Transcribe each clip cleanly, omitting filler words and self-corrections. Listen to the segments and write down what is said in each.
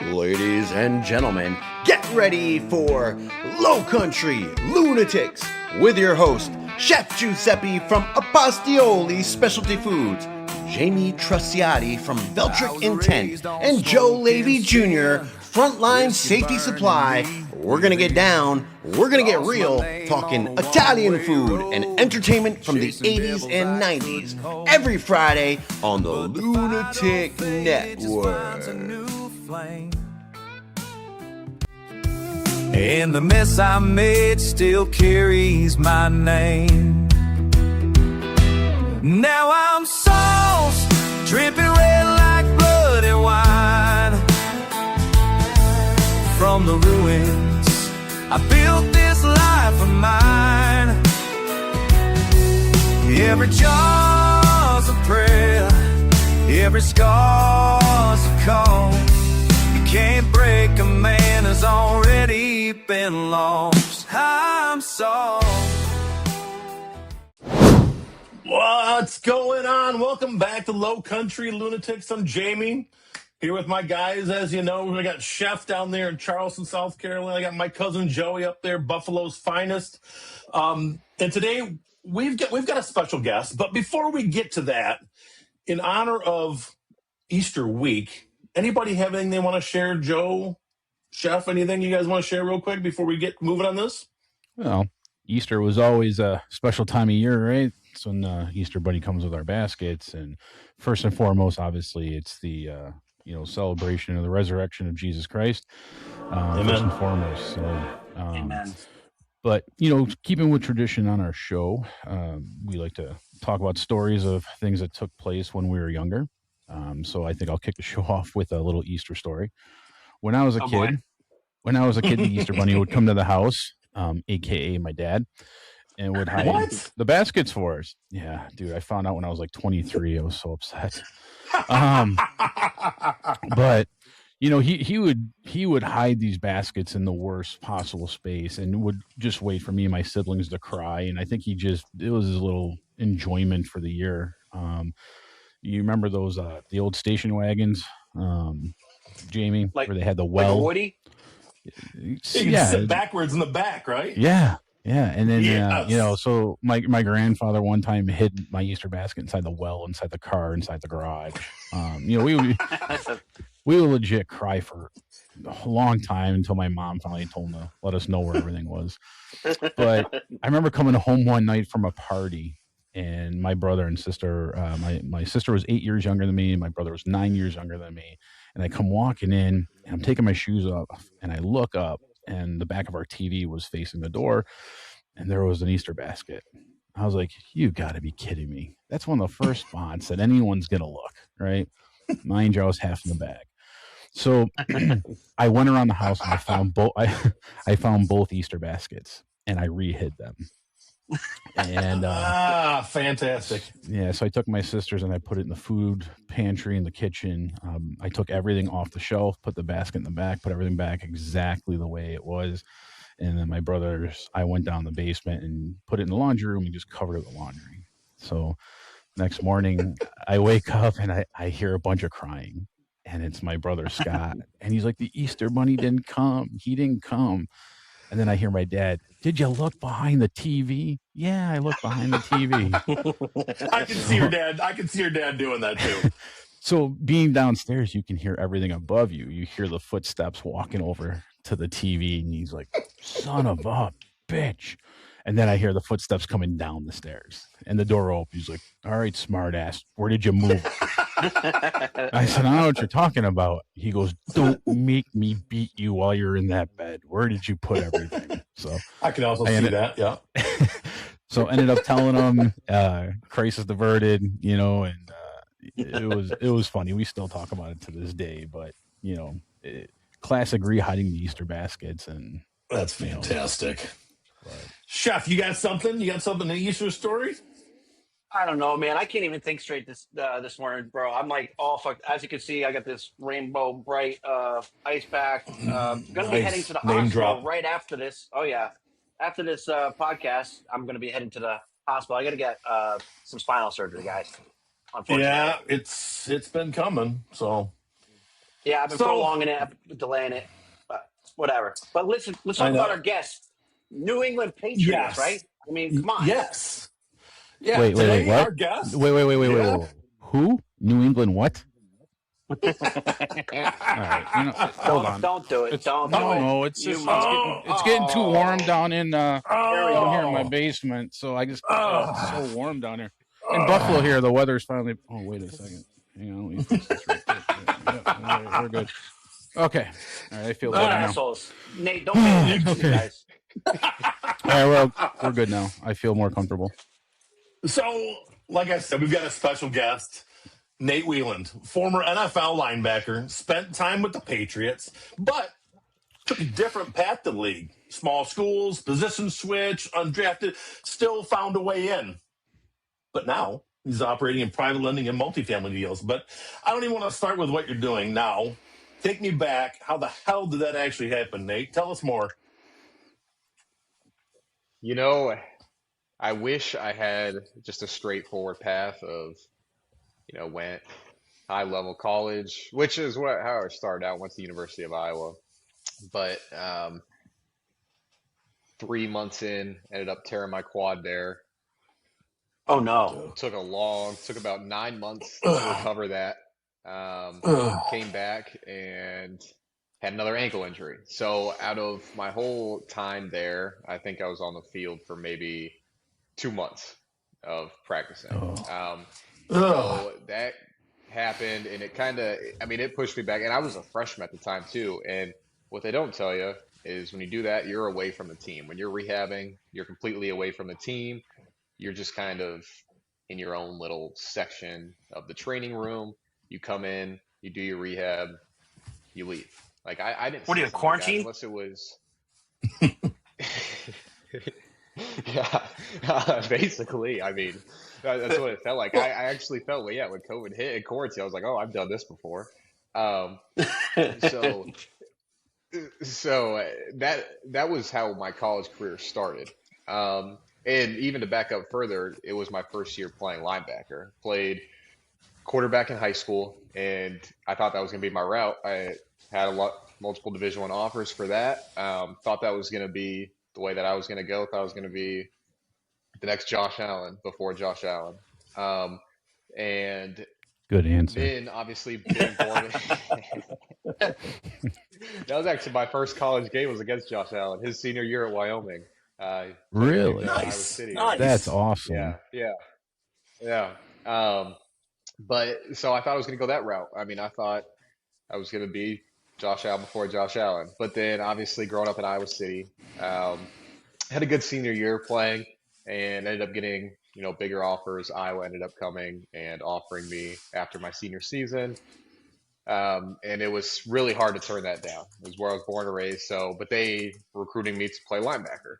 Ladies and gentlemen, get ready for Low Country Lunatics with your host, Chef Giuseppe from Apostioli Specialty Foods, Jamie Trussiati from Veltric Intent, and Joe Lavey Jr., Frontline Safety Supply. We're going to get down, we're going to get real, talking Italian food and entertainment from the 80s and 90s, every Friday on the Lunatic Network. And the mess I made still carries my name. Now I'm sauced, dripping red like bloody wine. From the ruins, I built this life of mine. Every jar's a prayer, every scar's a call. You can't break a man who's already been lost. I'm sorry. What's going on? Welcome back to Low Country Lunatics. I'm Jamie, here with my guys. As you know, we got Chef down there in Charleston, South Carolina. I got my cousin Joey up there, Buffalo's finest. And today we've got a special guest. But before we get to that, in honor of Easter week, anybody have anything they want to share? Joe, Chef, anything you guys want to share real quick before we get moving on this? Well, Easter was always a special time of year, right? It's when Easter Bunny comes with our baskets, and first and foremost, obviously, it's the celebration of the resurrection of Jesus Christ. First and foremost. So, Amen. But keeping with tradition on our show, we like to talk about stories of things that took place when we were younger. So I think I'll kick the show off with a little Easter story. When I was a kid, the Easter Bunny would come to the house, aka my dad, and would hide the baskets for us. Yeah, dude, I found out when I was like 23. I was so upset. But he would hide these baskets in the worst possible space and would just wait for me and my siblings to cry. And I think it was his little enjoyment for the year. You remember those the old station wagons, Jamie, where they had the well? Like a Woody? You can sit backwards in the back, right? Yeah. And then, so my grandfather one time hid my Easter basket inside the well, inside the car, inside the garage. We would legit cry for a long time until my mom finally told him to let us know where everything was. But I remember coming home one night from a party, and my brother and sister, my sister was 8 years younger than me, and my brother was 9 years younger than me. And I come walking in, and I'm taking my shoes off, and I look up, and the back of our TV was facing the door, and there was an Easter basket. I was like, you got to be kidding me. That's one of the first spots that anyone's going to look, right? Mind you, I was half in the bag. So I went around the house, and I found both Easter baskets, and I re-hid them. And fantastic. Yeah, so I took my sister's and I put it in the food pantry in the kitchen. I took everything off the shelf, put the basket in the back, put everything back exactly the way it was. And then I went down the basement and put it in the laundry room and just covered it with laundry. So next morning I wake up and I hear a bunch of crying, and it's my brother Scott. And he's like, the Easter Bunny didn't come. He didn't come. And then I hear my dad, did you look behind the TV? Yeah, I looked behind the TV. I can see your dad. I can see your dad doing that too. So being downstairs, you can hear everything above you. You hear the footsteps walking over to the TV, and he's like, son of a bitch. And then I hear the footsteps coming down the stairs, and the door opens. He's like, all right, smart ass, where did you move? I said, I don't know what you're talking about. He goes, don't make me beat you while you're in that bed. Where did you put everything? So I can also see that. Yeah. So I ended up telling him, crisis diverted, and it was funny. We still talk about it to this day, but classic re-hiding the Easter baskets. And that's fantastic. Chef, you got something? An Easter story? I don't know, man. I can't even think straight this morning, bro. I'm like all fucked. As you can see, I got this rainbow bright ice pack. Gonna be heading to the hospital right after this. Oh yeah, after this podcast, I'm gonna be heading to the hospital. I gotta get some spinal surgery, guys. Unfortunately. Yeah, it's been coming. So Yeah, I've been prolonging it, delaying it, but whatever. But listen, let's talk about our guests. New England Patriots, right? I mean, come on. Yes. Yeah. Wait, Today, what? our guest. Wait. Who? New England what? All right, hold on. Don't do it. Don't. No, it's just it's getting too warm down in down here in my basement. So I just it's so warm down here. In Buffalo here, the weather's finally. Oh, wait a second. Hang on, let me fix this right quick. Yeah, we're good. Okay. All right, I feel better now. Assholes. Nate, don't pay attention, guys. All right, well, we're good now. I feel more comfortable. So, like I said, we've got a special guest, Nate Wieland, former NFL linebacker, spent time with the Patriots, but took a different path to the league. Small schools, position switch, undrafted, still found a way in. But now he's operating in private lending and multifamily deals. But I don't even want to start with what you're doing now. Take me back. How the hell did that actually happen, Nate? Tell us more. I wish I had just a straightforward path of, went high level college, which is how I started out. Went to the University of Iowa, but 3 months in, ended up tearing my quad there. Oh no! Took about 9 months to recover that. Came back and had another ankle injury. So out of my whole time there, I think I was on the field for maybe 2 months of practicing. So that happened, and it pushed me back. And I was a freshman at the time too. And what they don't tell you is when you do that, you're away from the team. When you're rehabbing, you're completely away from the team. You're just kind of in your own little section of the training room. You come in, you do your rehab, you leave. Like I didn't. What are you, quarantine? Unless it was. Yeah, basically. I mean, that's what it felt like. I actually felt when COVID hit in quarantine, I was like, oh, I've done this before. So that was how my college career started. And even to back up further, it was my first year playing linebacker. Played quarterback in high school, and I thought that was going to be my route. I had multiple Division I offers for that. Thought that was going to be the way that I was going to go. Thought I was going to be the next Josh Allen before Josh Allen. And good answer. Then obviously being born. That was actually my first college game was against Josh Allen, his senior year at Wyoming. Really? Nice. That's awesome. Yeah. But so I thought I was going to go that route. I mean, I thought I was going to be Josh Allen before Josh Allen. But then obviously growing up in Iowa City, had a good senior year playing and ended up getting, bigger offers. Iowa ended up coming and offering me after my senior season. And it was really hard to turn that down. It was where I was born and raised. But they were recruiting me to play linebacker.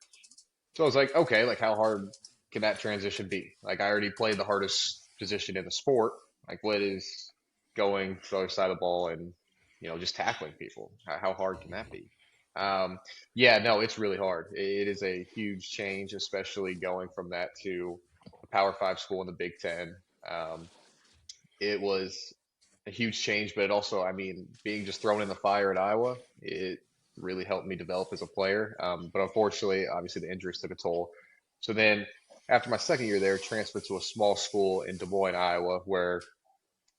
So I was like, okay, like how hard can that transition be? Like I already played the hardest position in the sport. Like what is going to the other side of the ball and, just tackling people? How hard can that be? No, it's really hard. It is a huge change, especially going from that to a Power 5 school in the Big Ten. It was a huge change, but it also, being just thrown in the fire at Iowa, it really helped me develop as a player. But unfortunately, obviously the injuries took a toll. So then after my second year there, transferred to a small school in Des Moines, Iowa, where,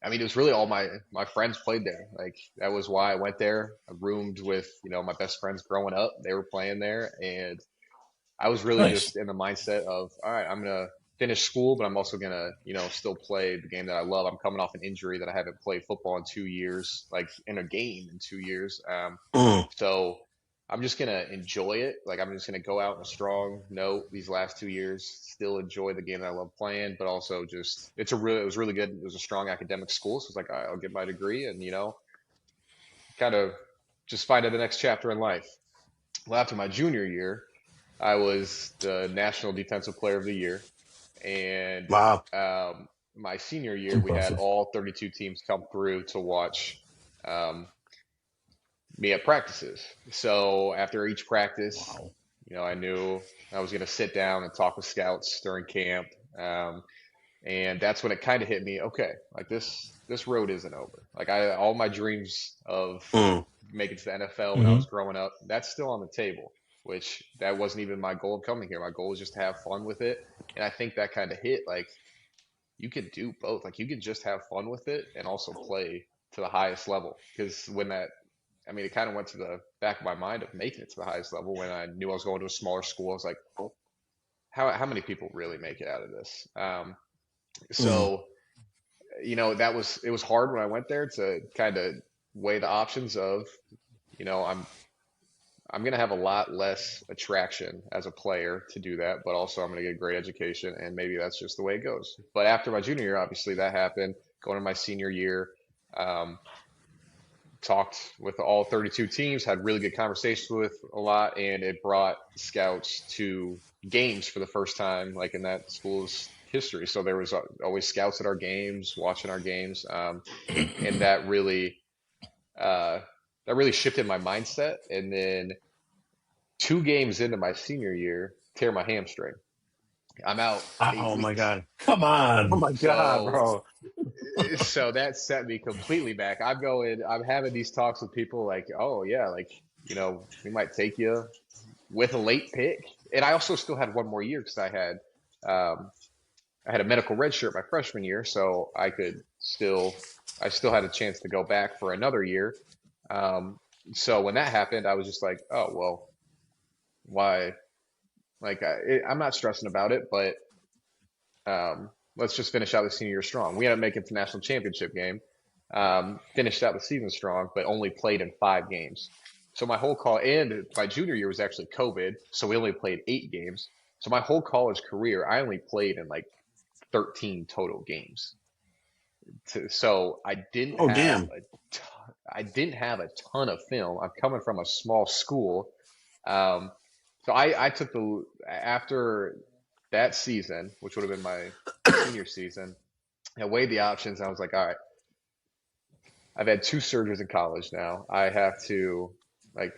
it was really all my friends played there. Like that was why I went there. I roomed with, my best friends growing up. They were playing there. And I was really just in the mindset of, all right, I'm going to finish school, but I'm also going to, still play the game that I love. I'm coming off an injury that I haven't played football in 2 years, like in a game in 2 years. So I'm just going to enjoy it. Like I'm just going to go out on a strong note these last 2 years, still enjoy the game that I love playing, but also just, it was really good. It was a strong academic school. So it's like, I'll get my degree and, kind of just find out the next chapter in life. Well, after my junior year, I was the National Defensive Player of the Year. And my senior year, we had all 32 teams come through to watch me at practices. So after each practice, I knew I was going to sit down and talk with scouts during camp. And that's when it kind of hit me. Okay, like this this road isn't over. Like all my dreams of making it to the NFL when I was growing up, that's still on the table, which that wasn't even my goal of coming here. My goal was just to have fun with it. And I think that kind of hit, like, you could do both. Like, you could just have fun with it and also play to the highest level. Because it kind of went to the back of my mind of making it to the highest level when I knew I was going to a smaller school. I was like, oh, how many people really make it out of this? So, it was hard when I went there to kind of weigh the options of, I'm going to have a lot less attraction as a player to do that, but also I'm going to get a great education, and maybe that's just the way it goes. But after my junior year, obviously that happened. Going to my senior year, talked with all 32 teams, had really good conversations with a lot, and it brought scouts to games for the first time, like in that school's history. So there was always scouts at our games, watching our games, and that really shifted my mindset. And then 2 games into my senior year, tear my hamstring. I'm out. Oh my God. Come on. Oh my God, bro. So that set me completely back. I'm having these talks with people like, oh yeah, like, we might take you with a late pick. And I also still had one more year because I had a medical red shirt my freshman year, so I still had a chance to go back for another year. So when that happened, I was just like, oh, well, why? Like, I'm not stressing about it, but let's just finish out the senior year strong. We ended up making it to the national championship game, finished out the season strong, but only played in 5 games. So my whole and my junior year was actually COVID, so we only played 8 games. So my whole college career, I only played in like 13 total games. So I didn't I didn't have a ton of film. I'm coming from a small school. So I took after that season, which would have been my senior season, I weighed the options. And I was like, all right, I've had 2 surgeries in college now. I have to, like,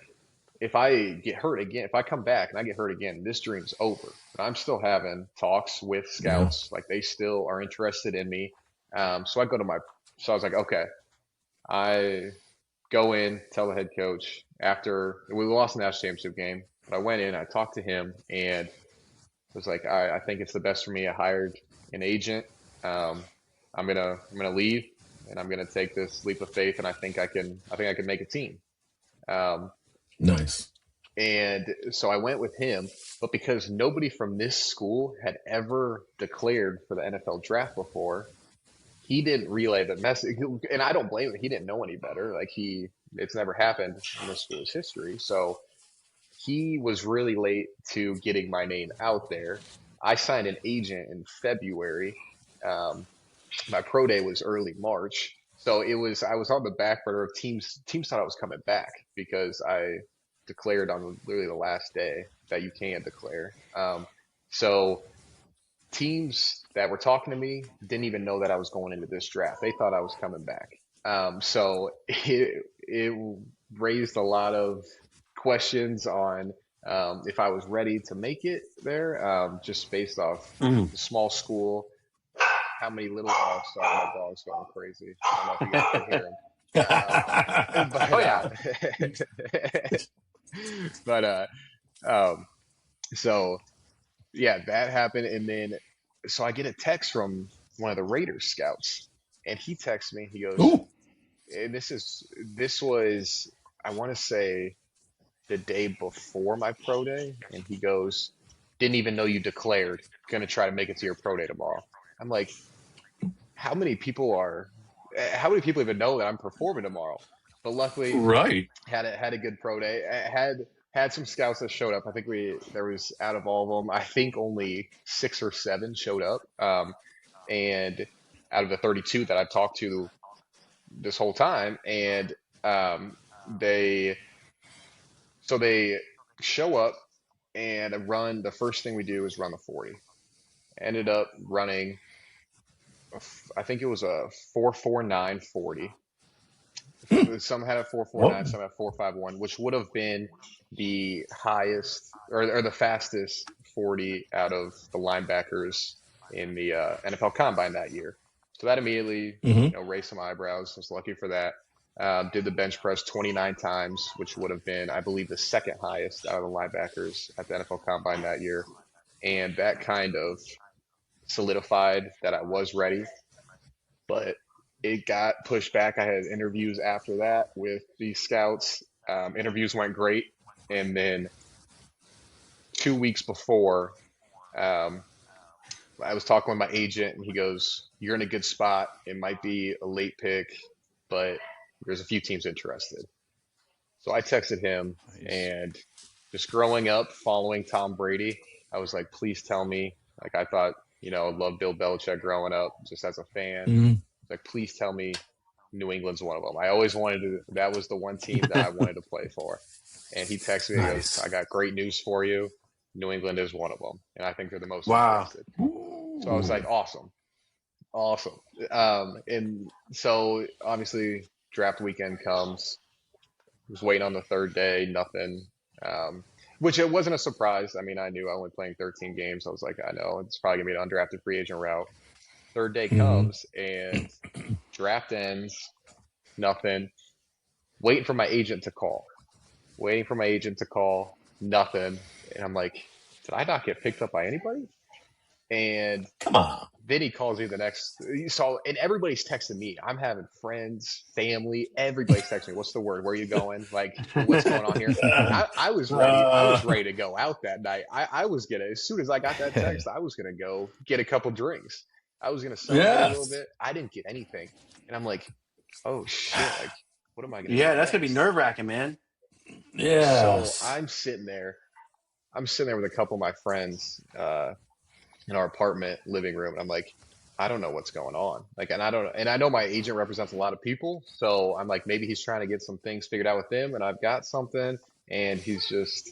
if I get hurt again, if I come back and I get hurt again, this dream's over. But I'm still having talks with scouts. Yeah. Like, they still are interested in me. So I was like, okay, I go in, tell the head coach after we lost the national championship game, but I went in, I talked to him, and was like, I think it's the best for me. I hired an agent. I'm gonna leave, and I'm gonna take this leap of faith, and I think I can make a team. Nice. And so I went with him, but because nobody from this school had ever declared for the NFL draft before, he didn't relay the message. And I don't blame him. He didn't know any better. Like, it's never happened in the school's history. So he was really late to getting my name out there. I signed an agent in February. My pro day was early March. So I was on the back burner of teams. Teams thought I was coming back because I declared on literally the last day that you can declare. So teams that were talking to me didn't even know that I was going into this draft. They thought I was coming back. So it raised a lot of questions on if I was ready to make it there, just based off the small school. How many little dogs? Sorry, my dog's going crazy. I don't know if you guys can hear him. So yeah, that happened. And then, so I get a text from one of the Raiders scouts, and he texts me, he goes, ooh. And this was, I want to say, the day before my pro day. And he goes, didn't even know you declared, going to try to make it to your pro day tomorrow. I'm like, how many people even know that I'm performing tomorrow? But luckily, right, had a good pro day. I had some scouts that showed up. I think there was, out of all of them, I think only 6 or 7 showed up. And out of the 32 that I've talked to this whole time, and they show up and run. The first thing we do is run the 40. Ended up running, I think it was a 4.49 40. Some had a 4.49, some had 4.51, which would have been the highest or the fastest 40 out of the linebackers in the NFL Combine that year. So that immediately, raised some eyebrows. I was lucky for that. Did the bench press 29 times, which would have been, I believe, the second highest out of the linebackers at the NFL Combine that year. And that kind of solidified that I was ready. But it got pushed back. I had interviews after that with the scouts. Interviews went great. And then 2 weeks before, I was talking with my agent, and he goes, "You're in a good spot. It might be a late pick, but there's a few teams interested." So I texted him, and just growing up following Tom Brady, I was like, please tell me. Like, I thought, loved Bill Belichick growing up just as a fan. Like, please tell me New England's one of them. I always wanted to, that was the one team that I wanted to play for. And he texted me, he goes, "I got great news for you. New England is one of them. And I think they're the most interested." So I was like, awesome. And so obviously draft weekend comes. I was waiting on the third day, nothing. Which it wasn't a surprise. I mean, I knew I only playing 13 games. I was like, I know it's probably gonna be an undrafted free agent route. Third day comes and draft ends, nothing. Waiting for my agent to call. Nothing. And I'm like, did I not get picked up by anybody? And come on. Then he calls me the next. And everybody's texting me. I'm having friends, family, everybody's texting me. What's the word? Where are you going? Like, what's going on here? I was ready. I was ready to go out that night. I was gonna, as soon as I got that text, I was gonna go get a couple drinks. I was gonna celebrate a little bit. I didn't get anything, and I'm like, oh shit! Like, what am I gonna? Yeah, that's gonna be nerve-wracking, man. Yeah. So I'm sitting there with a couple of my friends in our apartment living room, and I'm like, I don't know what's going on. Like, and I know my agent represents a lot of people, so I'm like, maybe he's trying to get some things figured out with them, and I've got something, and he's just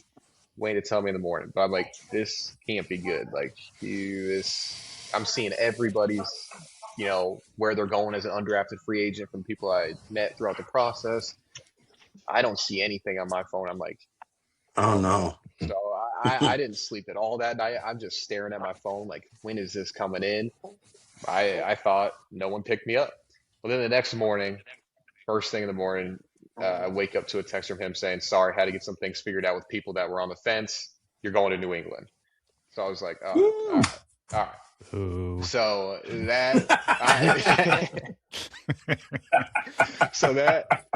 waiting to tell me in the morning. But I'm like, this can't be good. Like, I'm seeing everybody's, where they're going as an undrafted free agent from people I met throughout the process. I don't see anything on my phone. I'm like, oh no. So I didn't sleep at all that night. I'm just staring at my phone like, when is this coming in? I thought no one picked me up. Well, then the next morning, first thing in the morning, I wake up to a text from him saying, "Sorry, had to get some things figured out with people that were on the fence. You're going to New England." So I was like, oh, all right. Ooh. So that,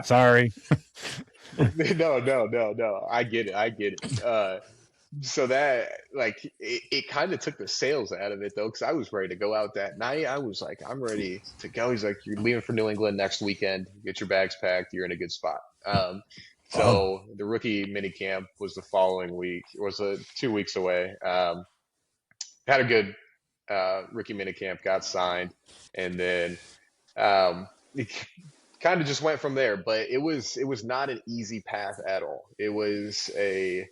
sorry. No. I get it. So that, like, it kind of took the sales out of it though, because I was ready to go out that night. I was like, I'm ready to go. He's like, "You're leaving for New England next weekend. Get your bags packed. You're in a good spot." So the rookie minicamp was the following week. It was 2 weeks away. Had a good rookie minicamp, got signed, and then it kind of just went from there. But it was not an easy path at all. It was a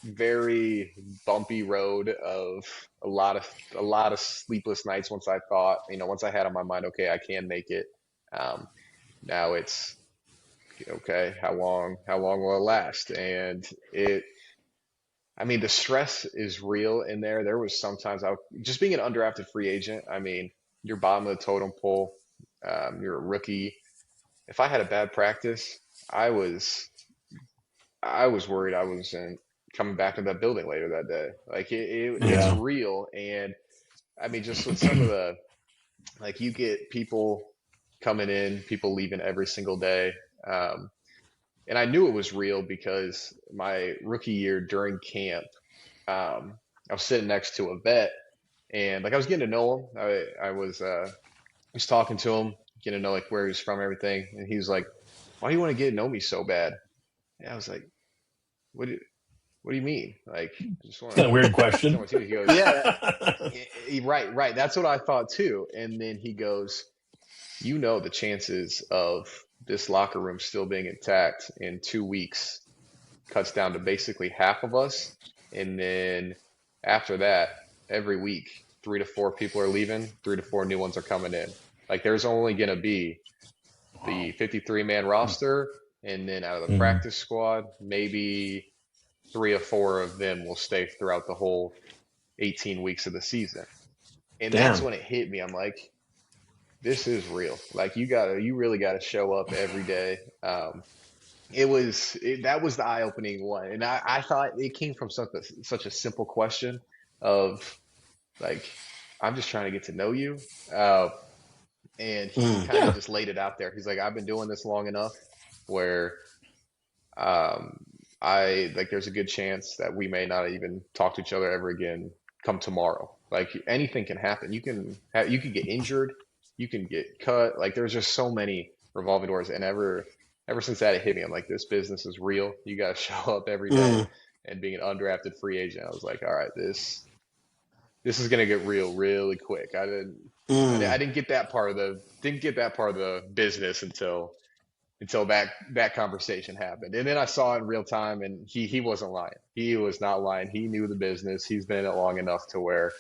very bumpy road of a lot of sleepless nights. Once I thought, once I had on my mind, okay, I can make it. Now it's okay. How long will it last? And the stress is real in there. There was sometimes just being an undrafted free agent. You're bottom of the totem pole. You're a rookie. If I had a bad practice, I was worried I wasn't coming back to that building later that day. Like it's real. And just with some of the, like, you get people coming in, people leaving every single day. And I knew it was real because my rookie year during camp, I was sitting next to a vet, and like I was getting to know him. I was talking to him, getting to know like where he's from, everything. And he was like, "Why do you want to get to know me so bad?" And I was like, What do you mean? Like, just want a weird question. He goes, yeah, right. That's what I thought too. And then he goes, the chances of this locker room still being intact in 2 weeks cuts down to basically half of us. And then after that, every week, 3 to 4 people are leaving, 3 to 4 new ones are coming in. Like, there's only going to be the 53-man roster. And then out of the practice squad, maybe 3 or 4 of them will stay throughout the whole 18 weeks of the season. And that's when it hit me. I'm like, this is real. Like you really gotta show up every day. That was the eye-opening one, and I thought it came from such a simple question of like, I'm just trying to get to know you. And he kind of just laid it out there. He's like, I've been doing this long enough where um, I like there's a good chance that we may not even talk to each other ever again come tomorrow. Like anything can happen. You can get injured, you can get cut. Like there's just so many revolving doors. And ever since that it hit me, I'm like, this business is real. You got to show up every day. And being an undrafted free agent, I was like, all right, this is gonna get real really quick. I didn't get that part of the business until that conversation happened. And then I saw it in real time, and he wasn't lying. He was not lying. He knew the business. He's been in it long enough to where,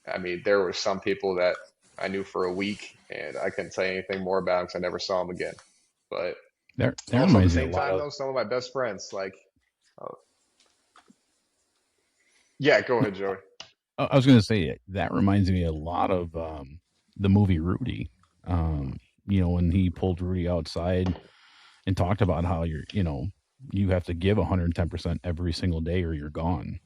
I mean, there were some people that I knew for a week, and I couldn't say anything more about him because I never saw him again. But there also at the same time, though, some of my best friends, like, yeah, go ahead, Joey. I was going to say that reminds me a lot of the movie Rudy. When he pulled Rudy outside and talked about how you have to give 110% every single day or you're gone.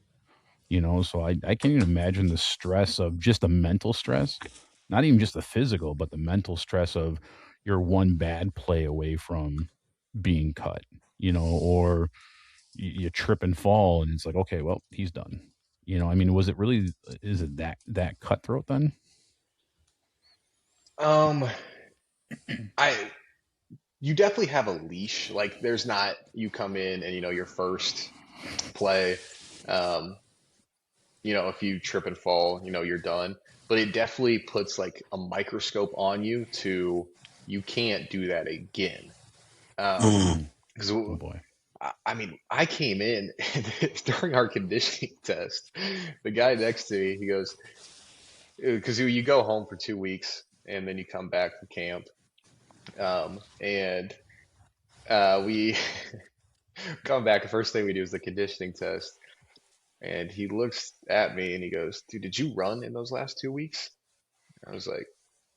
So I can't even imagine the stress of just the mental stress, not even just the physical, but the mental stress of you're one bad play away from being cut, or you trip and fall and it's like, okay, well, he's done. Is it that cutthroat then? You definitely have a leash. Like there's not, you come in and your first play, if you trip and fall, you're done. But it definitely puts like a microscope on you you can't do that again. Because Oh boy. I mean, I came in during our conditioning test. The guy next to me, he goes, because you go home for 2 weeks and then you come back from camp. And we come back. The first thing we do is the conditioning test. And he looks at me and he goes, dude, did you run in those last 2 weeks? I was like,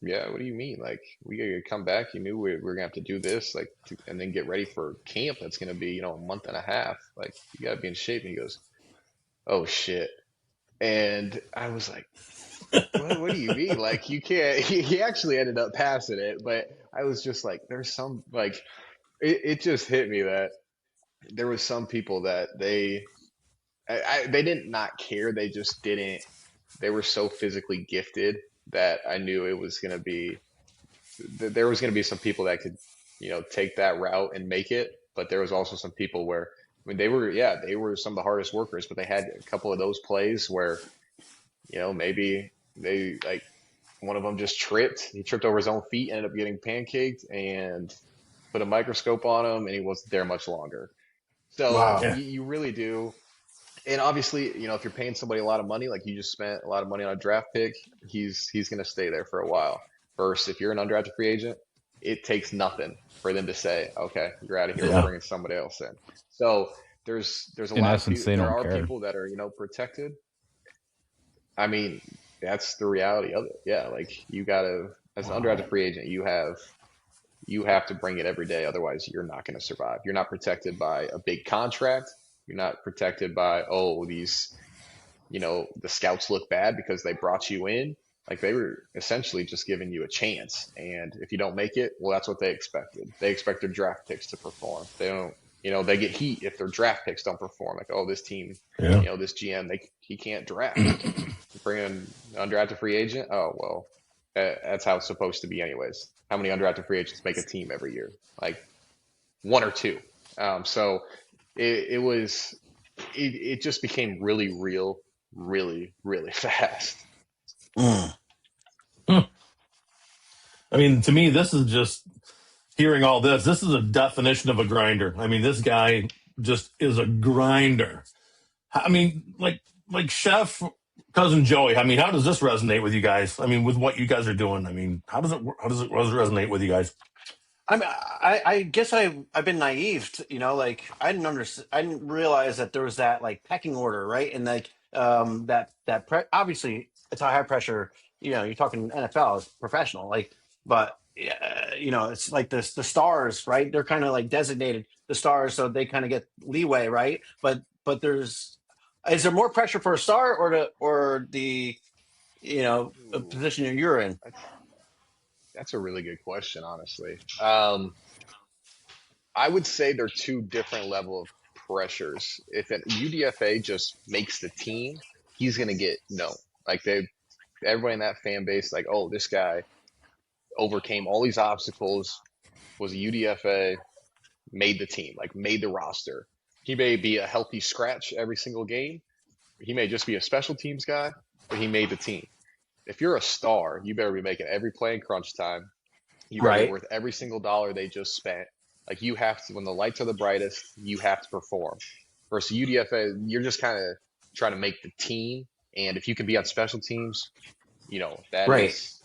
yeah, what do you mean? Like, we gotta come back. You knew we were gonna have to do this, like, and then get ready for camp. That's gonna be, a month and a half. Like, you gotta be in shape. And he goes, oh shit. And I was like, what do you mean? Like, you can't. He actually ended up passing it, but I was just like, there's some like, it just hit me that there was some people that they didn't not care. They just didn't. They were so physically gifted that I knew it was going to be, there was going to be some people that could, take that route and make it. But there was also some people where, I mean, they were some of the hardest workers, but they had a couple of those plays where, maybe they like one of them just tripped. He tripped over his own feet, ended up getting pancaked and put a microscope on him, and he wasn't there much longer. So Wow. you really do. And obviously, if you're paying somebody a lot of money, like you just spent a lot of money on a draft pick, he's going to stay there for a while. Versus if you're an undrafted free agent, it takes nothing for them to say, okay, you're out of here. We're bringing somebody else in. So there's a lot of people, there are people that are, protected. I mean, that's the reality of it. Yeah. Like you gotta, as an undrafted free agent, you have to bring it every day. Otherwise you're not going to survive. You're not protected by a big contract. You're not protected by, these, the scouts look bad because they brought you in. Like they were essentially just giving you a chance. And if you don't make it, well, that's what they expected. They expect their draft picks to perform. They don't, they get heat if their draft picks don't perform. Like, this team, this GM, he can't draft. Bring in an undrafted free agent. Oh, well, that's how it's supposed to be anyways. How many undrafted free agents make a team every year? Like 1 or 2. So it just became really real, really, really fast. I mean, to me, this is just hearing all this. This is a definition of a grinder. I mean, this guy just is a grinder. I mean, like Chef, Cousin Joey. I mean, how does this resonate with you guys? I mean, with what you guys are doing. I mean, how does it resonate with you guys? I mean, I guess I've been naive, like I didn't realize that there was that like pecking order, right? And like obviously it's a high pressure, you're talking NFL, it's professional, like, but it's like the stars, right? They're kind of like designated the stars, so they kind of get leeway, right? But is there more pressure for a star or the a position you're in? That's a really good question, honestly. I would say they're two different level of pressures. If an UDFA just makes the team, he's gonna get no. Like everybody in that fan base, like, oh, this guy overcame all these obstacles, was a UDFA, made the team, like made the roster. He may be a healthy scratch every single game. He may just be a special teams guy, but he made the team. If you're a star, you better be making every play in crunch time. You better be worth every single dollar they just spent. Like you have to, when the lights are the brightest, you have to perform. Versus UDFA, you're just kind of trying to make the team. And if you can be on special teams, that is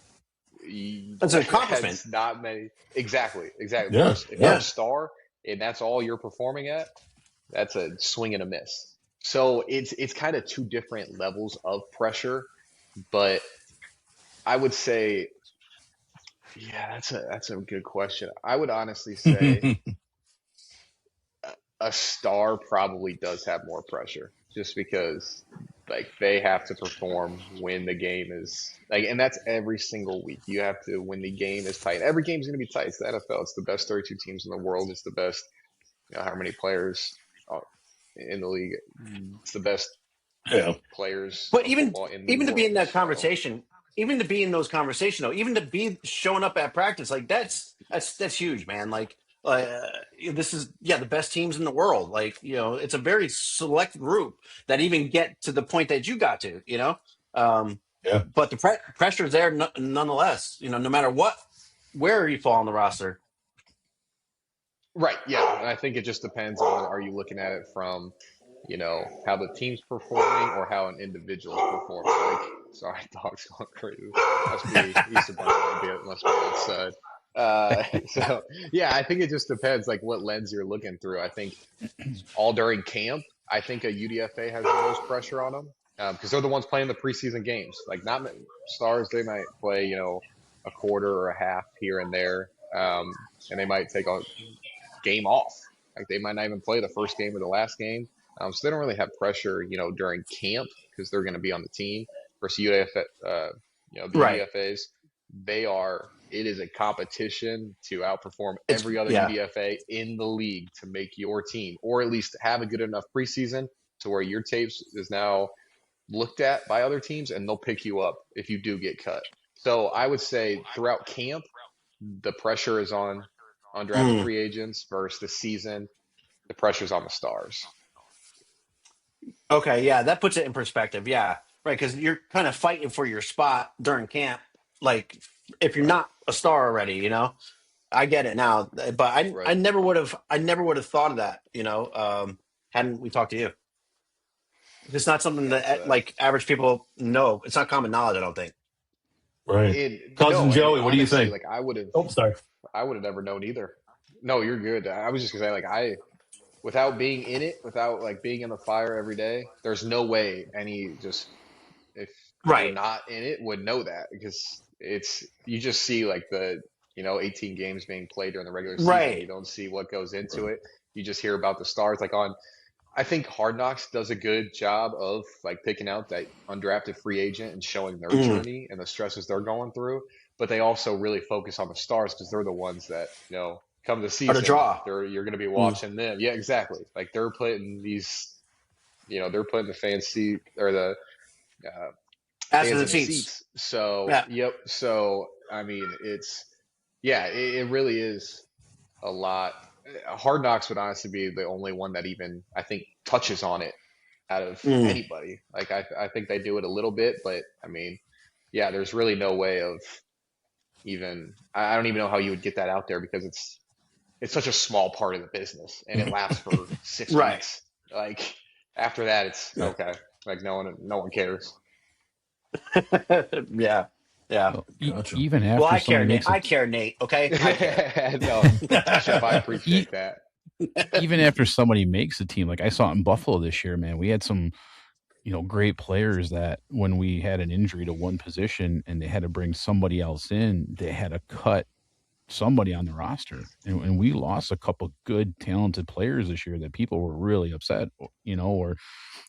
that's an accomplishment. That's not many. Exactly. Yeah. If you're a star and that's all you're performing at, that's a swing and a miss. So it's kind of two different levels of pressure, but I would say, yeah, that's a good question. I would honestly say a star probably does have more pressure just because like they have to perform when the game is like, and that's every single week. You have to, when the game is tight. Every game's going to be tight. It's the NFL. It's the best 32 teams in the world. It's the best, how many players in the league. It's the best players. But even to be in that conversation, even to be in those conversations, though, even to be showing up at practice, like that's huge, man. Like this is the best teams in the world. Like it's a very select group that even get to the point that you got to. But the pressure is there nonetheless. No matter where you fall on the roster. Right. Yeah. And I think it just depends on, are you looking at it from, how the team's performing or how an individual's performing. Like, sorry, dog's going crazy. Must be outside. So yeah, I think it just depends like what lens you're looking through. I think all during camp, I think a UDFA has the most pressure on them because they're the ones playing the preseason games. Like not many stars, they might play, a quarter or a half here and there. And they might take a game off. Like they might not even play the first game or the last game. So they don't really have pressure, during camp because they're going to be on the team. Versus UDFA, the UDFAs, it is a competition to outperform every other UDFA in the league to make your team, or at least have a good enough preseason to where your tapes is now looked at by other teams and they'll pick you up if you do get cut. So I would say throughout camp, the pressure is on undrafted free agents versus the season. The pressure's on the stars. Okay, yeah, that puts it in perspective. Yeah, right, because you're kind of fighting for your spot during camp. Like, if you're not a star already, I get it now. But I never would have thought of that. Hadn't we talked to you? It's not something that like average people know. It's not common knowledge, I don't think. Right, Cousin Joey, what do you think? Like I would have. Oh, sorry. I would have never known either. No, you're good. I was just gonna say, like without being in it, without like being in the fire every day, there's no way if you're not in it would know that because you just see like the 18 games being played during the regular season. Right. You don't see what goes into it. You just hear about the stars. Like I think Hard Knocks does a good job of like picking out that undrafted free agent and showing their journey and the stresses they're going through. But they also really focus on the stars because they're the ones that come to season. You're going to be watching them. Yeah, exactly. Like they're putting these, they're putting the fan seat or the fans in the seats. So yep. So I mean, it really is a lot. Hard Knocks would honestly be the only one that even I think touches on it out of anybody. Like I think they do it a little bit, but I mean, yeah, there's really no way of even. I don't even know how you would get that out there because it's such a small part of the business and it lasts for 6 weeks. Like after that, it's okay. Like no one cares. Yeah. Gotcha. Even after I care, Nate. Okay. No, Chef, I appreciate that. Even after somebody makes a team, like I saw it in Buffalo this year, man, we had some great players that when we had an injury to one position and they had to bring somebody else in, they had to cut somebody on the roster. And we lost a couple good, talented players this year that people were really upset, or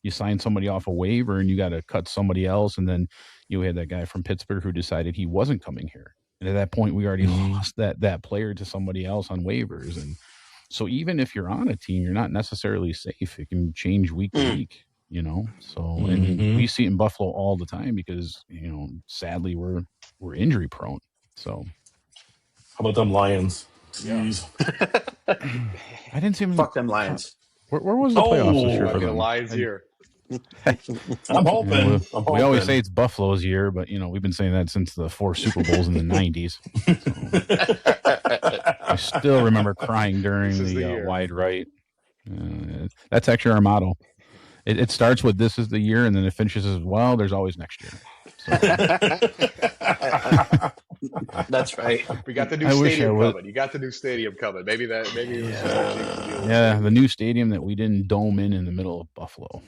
you signed somebody off a waiver and you got to cut somebody else. And then you had that guy from Pittsburgh who decided he wasn't coming here. And at that point, we already lost that player to somebody else on waivers. And so even if you're on a team, you're not necessarily safe. It can change week to week, So and we see it in Buffalo all the time because, sadly we're injury prone. So how about them Lions? Jeez. I didn't see them. Fuck them Lions. Where was the playoffs this year for the them? Lions here. I'm hoping. We always say it's Buffalo's year, but we've been saying that since the 4 Super Bowls in the 90s. So, I still remember crying during the wide right. That's actually our motto. It starts with "This is the year," and then it finishes as well. There's always next year. So. That's right. We got the new stadium coming. You got the new stadium coming. Maybe it was the new stadium that we didn't dome in the middle of Buffalo.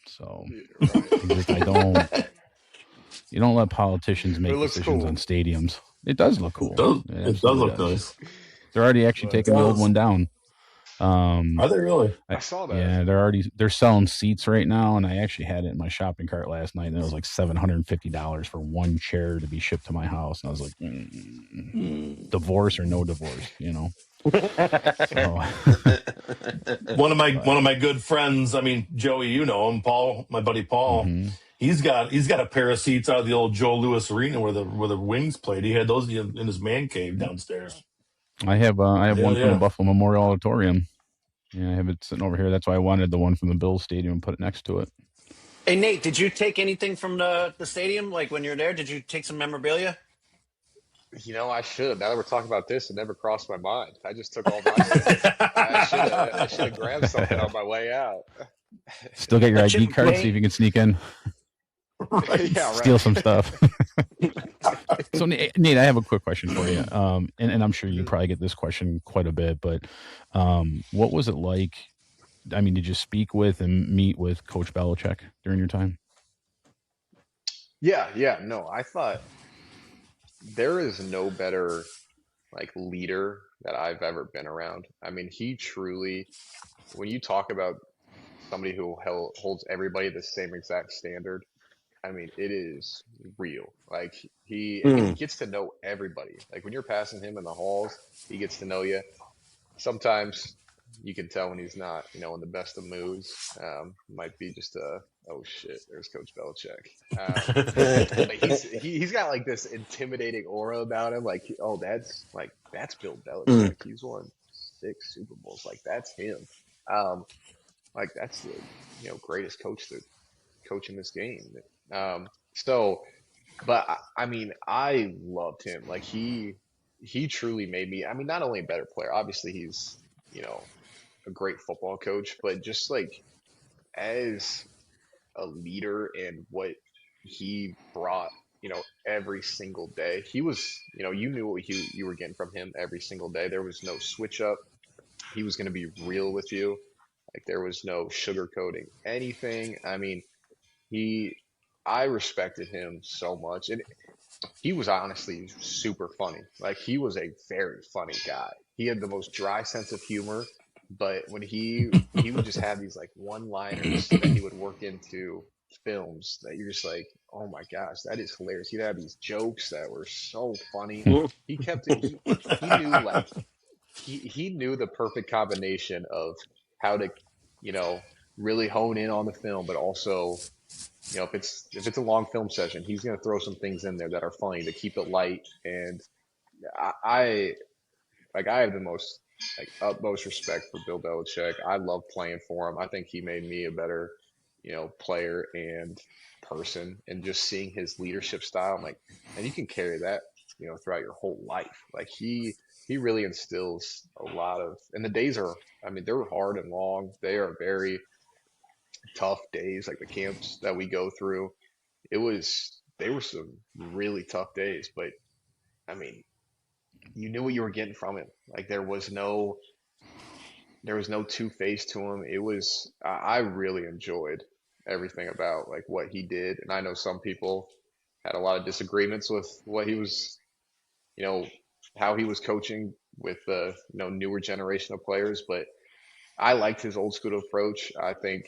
So you don't let politicians make decisions on stadiums. It does look cool. It does look nice. They're already actually taking the old one down. Are they really? I saw that. Yeah, they're selling seats right now, and I actually had it in my shopping cart last night, and it was like $750 for one chair to be shipped to my house, and I was like, divorce or no divorce, So. One of my good friends, I mean, Joey, you know him, Paul, my buddy Paul. Mm-hmm. He's got a pair of seats out of the old Joe Louis Arena where the Wings played. He had those in his man cave downstairs. I have one from the Buffalo Memorial Auditorium. Yeah, I have it sitting over here. That's why I wanted the one from the Bills Stadium and put it next to it. Hey, Nate, did you take anything from the stadium? Like when you're there, did you take some memorabilia? I should. Now that we're talking about this, it never crossed my mind. I just took all my stuff. I should have grabbed something on my way out. Still get your ID card, see if you can sneak in. Right. Yeah, right. Steal some stuff. So, Nate, I have a quick question for you. And I'm sure you probably get this question quite a bit, but what was it like? I mean, did you speak with and meet with Coach Belichick during your time? Yeah. No, I thought there is no better leader that I've ever been around. I mean, he truly, when you talk about somebody who holds everybody the same exact standard, I mean, it is real. He gets to know everybody. When you're passing him in the halls, he gets to know you. Sometimes you can tell when he's not, in the best of moods. Might be just oh shit, there's Coach Belichick. But he's got this intimidating aura about him. That's Bill Belichick. He's won 6 Super Bowls. That's him. That's the greatest coach to coach in this game. But I mean, I loved him. He truly made me, I mean, not only a better player, obviously he's, a great football coach, but just as a leader and what he brought, every single day, he was, you knew what you were getting from him every single day. There was no switch up. He was going to be real with you. There was no sugarcoating anything. I mean, I respected him so much, and he was honestly super funny. He was a very funny guy. He had the most dry sense of humor, but when he would just have these one-liners that he would work into films that you're just oh my gosh, that is hilarious. He'd have these jokes that were so funny. He kept it. He knew the perfect combination of how to, really hone in on the film, but also, if it's a long film session, he's going to throw some things in there that are funny to keep it light. And I have the most utmost respect for Bill Belichick. I love playing for him. I think he made me a better, player and person. And just seeing his leadership style, and you can carry that, throughout your whole life. He really instills a lot of. And the days are, I mean, they're hard and long. They are very tough days, the camps that we go through. They were some really tough days, but I mean, you knew what you were getting from him. There was no two-face to him. I really enjoyed everything about like what he did. And I know some people had a lot of disagreements with what he was, how he was coaching with the, newer generation of players, but I liked his old school approach. I think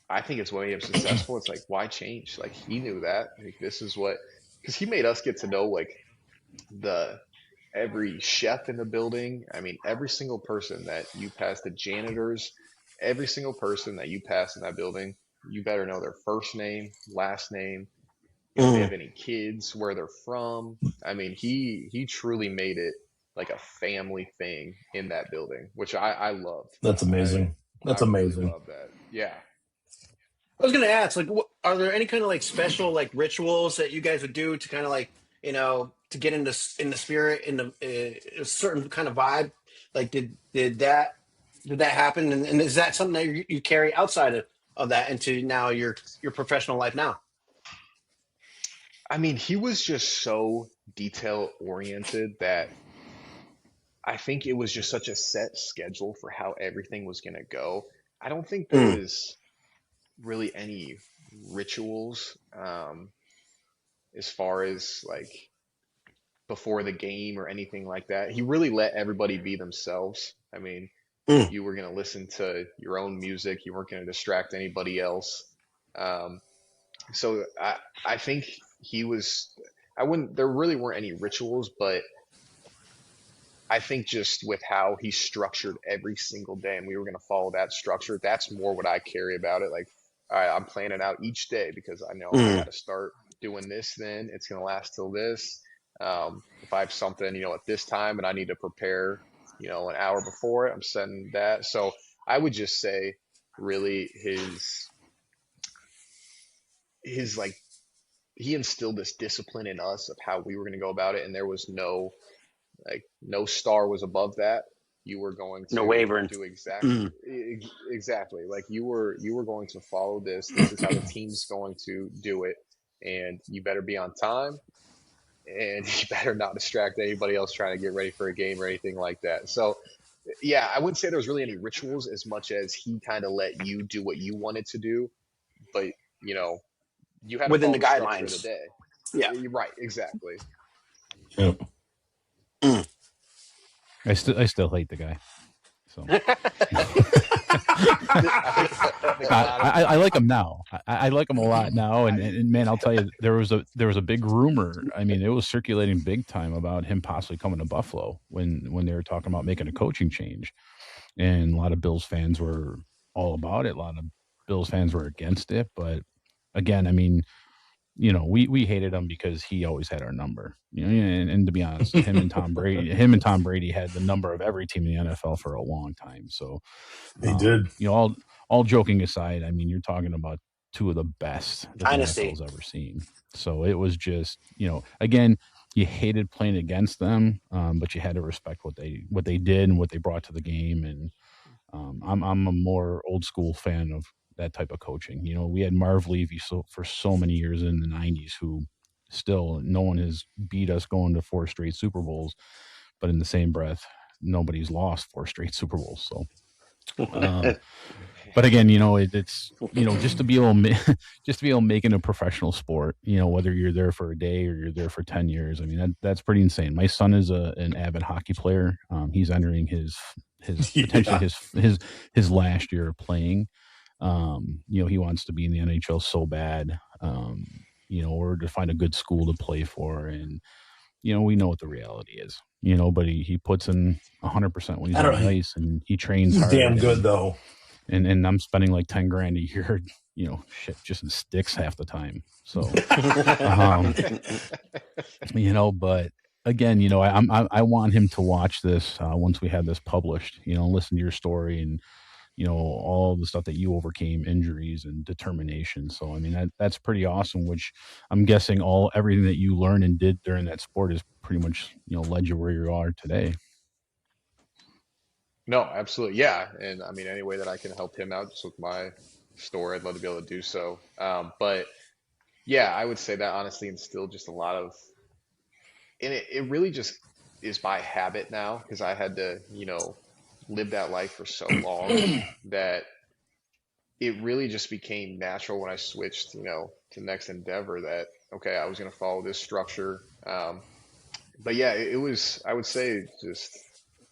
it's what made him successful. It's like, why change? Like he knew that. Like this is what, because he made us get to know like the every chef in the building. I mean, every single person that you pass, the janitors, every single person that you pass in that building, you better know their first name, last name, if they have any kids, where they're from. I mean, he truly made it like a family thing in that building, which I loved. That's amazing. That's amazing. Really love that. Yeah. I was going to ask, like, are there any kind of like special like rituals that you guys would do to kind of like, to get in the spirit, in a certain kind of vibe? Like, did that happen? And is that something that you carry outside of that into now your professional life now? I mean, he was just so detail oriented that I think it was just such a set schedule for how everything was going to go. I don't think there was really any rituals as far as like before the game or anything like that. He really let everybody be themselves. I mean, you were going to listen to your own music. You weren't going to distract anybody else. So I think there really weren't any rituals, but I think just with how he structured every single day and we were going to follow that structure, that's more what I carry about it. Like, all right, I'm planning out each day because I know I got to start doing this, then it's going to last till this. If I have something, at this time and I need to prepare, an hour before it, I'm setting that. So I would just say really his like, he instilled this discipline in us of how we were going to go about it. And there was no star was above that. You were going to wavering. Do exactly. Like you were going to follow this. This is how the team's going to do it. And you better be on time and you better not distract anybody else trying to get ready for a game or anything like that. So yeah, I wouldn't say there was really any rituals as much as he kind of let you do what you wanted to do, but you had within to the guidelines of the day. Yeah, you're right. Exactly. Yep. I still hate the guy. So I like him now. I like him a lot now. And man, I'll tell you, there was a big rumor. I mean, it was circulating big time about him possibly coming to Buffalo when they were talking about making a coaching change. And a lot of Bills fans were all about it. A lot of Bills fans were against it. But again, I mean, we hated him because he always had our number. And to be honest, him and Tom Brady had the number of every team in the NFL for a long time. So they did. All joking aside, I mean, you're talking about two of the best that the NFL's ever seen. So it was just, again, you hated playing against them, but you had to respect what they did and what they brought to the game. And I'm a more old school fan of that type of coaching. We had Marv Levy for so many years in the 90s who still no one has beat us going to 4 straight Super Bowls, but in the same breath, nobody's lost 4 straight Super Bowls. So, but again, it's, just to be able to make it a professional sport, whether you're there for a day or you're there for 10 years, I mean, that's pretty insane. My son is an avid hockey player. He's entering his potentially his last year of playing. He wants to be in the NHL so bad, or to find a good school to play for. And, we know what the reality is, but he puts in 100% when he's on the ice and he trains hard. Damn good though. And I'm spending like $10,000 a year, just in sticks half the time. So, but again, I want him to watch this, once we have this published, listen to your story and, all the stuff that you overcame, injuries and determination. So, I mean, that's pretty awesome, which I'm guessing everything that you learned and did during that sport is pretty much, led you where you are today. No, absolutely. Yeah. And I mean, any way that I can help him out just with my story, I'd love to be able to do so. But yeah, I would say that honestly instilled just a lot of, and it really just is by habit now because I had to, live that life for so long that it really just became natural when I switched, to next endeavor that, okay, I was going to follow this structure. But yeah, it was, I would say just,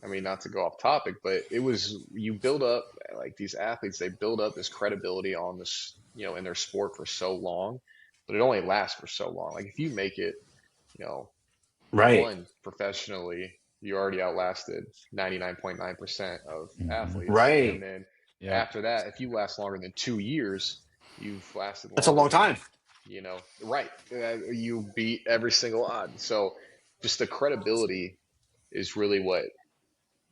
I mean, not to go off topic, but it was, you build up like these athletes, they build up this credibility on this, in their sport for so long, but it only lasts for so long. Like if you make it, you know, Right. one, professionally, you already outlasted 99.9% of athletes. Right. And then after that, if you last longer than 2 years, you've lasted That's a longer long time. right. You beat every single odd. So just the credibility is really what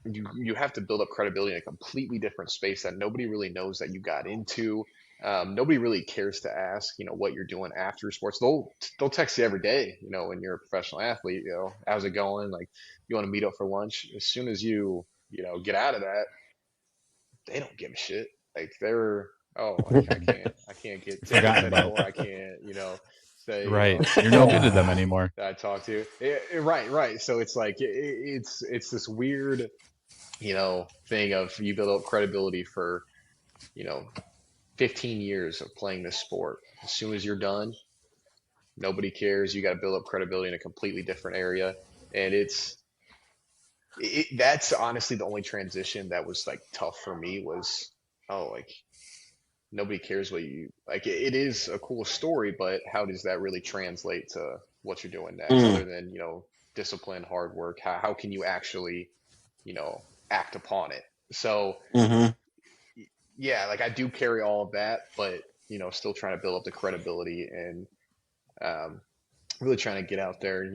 you have to build up credibility in a completely different space that nobody really knows that you got into. Nobody really cares to ask, what you're doing after sports. They'll text you every day, when you're a professional athlete, how's it going? Like, you want to meet up for lunch? As soon as you get out of that, they don't give a shit. Like like I can't get tickets anymore. I can't, say right. You're no good to them anymore. That I talk to. Right. So it's like it's this weird, thing of you build up credibility for, 15 years of playing this sport. As soon as you're done, nobody cares. You got to build up credibility in a completely different area. And that's honestly the only transition that was like tough for me was, like nobody cares what you like. It is a cool story, but how does that really translate to what you're doing next other than, discipline, hard work? How can you actually, act upon it? So yeah, like I do carry all of that, but still trying to build up the credibility and really trying to get out there,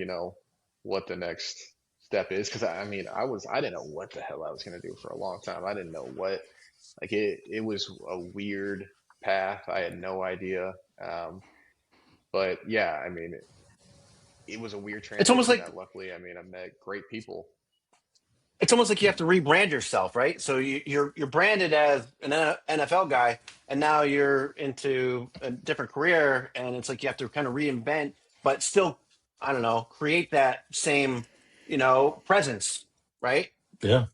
what the next step is. Because I mean, I didn't know what the hell I was going to do for a long time. I didn't know what, like it was a weird path. I had no idea. But yeah, I mean, it was a weird transition. It's almost like, that luckily, I mean, I met great people. it's almost like you have to rebrand yourself, right? So you're branded as an NFL guy, and now you're into a different career, and it's like you have to kind of reinvent, but still, I don't know, create that same, presence, right? Yeah.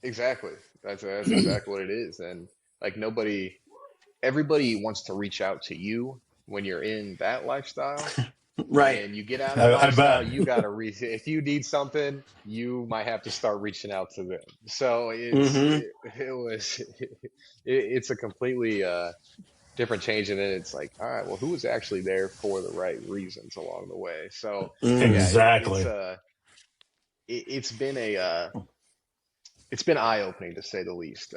Exactly. That's exactly what it is. And like everybody wants to reach out to you when you're in that lifestyle. Right. And you get out of the lifestyle, you got to reach. If you need something, you might have to start reaching out to them. So it's a completely different change. And then it's like, all right, well, who was actually there for the right reasons along the way? So exactly. It's been it's been eye-opening to say the least.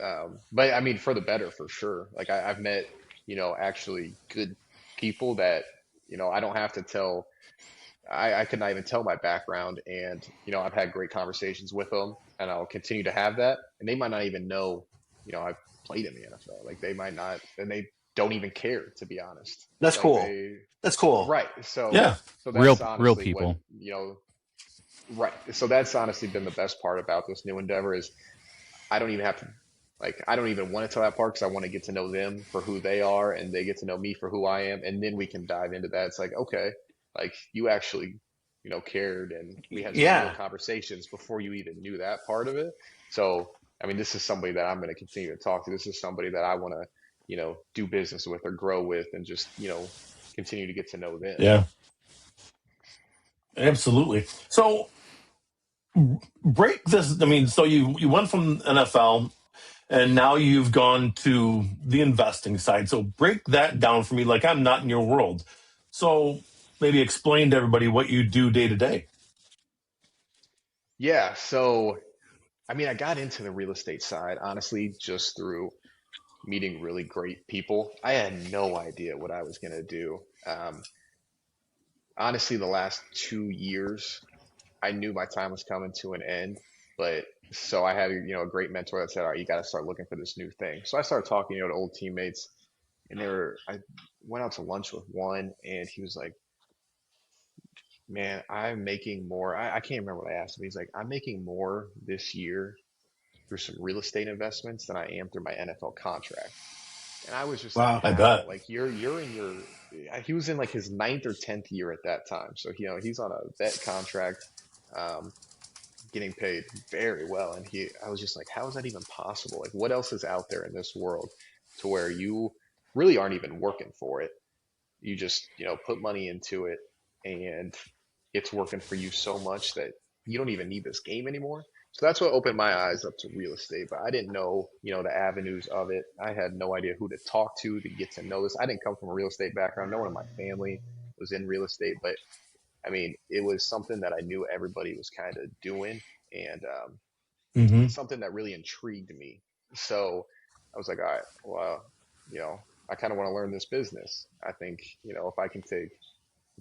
But I mean, for the better, for sure. Like I've met, actually good people that, I don't have to tell, I could not even tell my background. And, I've had great conversations with them and I'll continue to have that. And they might not even know, I've played in the NFL. Like they might not, and they don't even care, to be honest. That's like cool. That's cool. Right. So, yeah. So that's real people. Right. So that's honestly been the best part about this new endeavor is I don't even have to, I don't even want to tell that part because I want to get to know them for who they are and they get to know me for who I am. And then we can dive into that. It's like, okay, like you actually, cared and we had some real conversations before you even knew that part of it. So, I mean, this is somebody that I'm going to continue to talk to. This is somebody that I want to, do business with or grow with and just, continue to get to know them. Yeah. Absolutely. So break this. I mean, so you went from NFL and now you've gone to the investing side. So break that down for me. Like I'm not in your world. So maybe explain to everybody what you do day to day. Yeah. So, I mean, I got into the real estate side, honestly, just through meeting really great people. I had no idea what I was going to do. Honestly, the last 2 years, I knew my time was coming to an end, but so I had, a great mentor that said, all right, you got to start looking for this new thing. So I started talking, to old teammates and I went out to lunch with one and he was like, man, I'm making more. I can't remember what I asked him. He's like, I'm making more this year through some real estate investments than I am through my NFL contract. And I was just like, I bet. Like you're in your, he was in like his 9th or 10th year at that time. So, he's on a vet contract, getting paid very well. And I was just like, how is that even possible? Like what else is out there in this world? to where you really aren't even working for it. You just, put money into it and it's working for you so much that you don't even need this game anymore. So that's what opened my eyes up to real estate. But I didn't know, the avenues of it. I had no idea who to talk to get to know this. I didn't come from a real estate background. No one in my family was in real estate, but I mean, it was something that I knew everybody was kind of doing, and it's something that really intrigued me. So I was like, all right, well, I kind of want to learn this business. I think, if I can take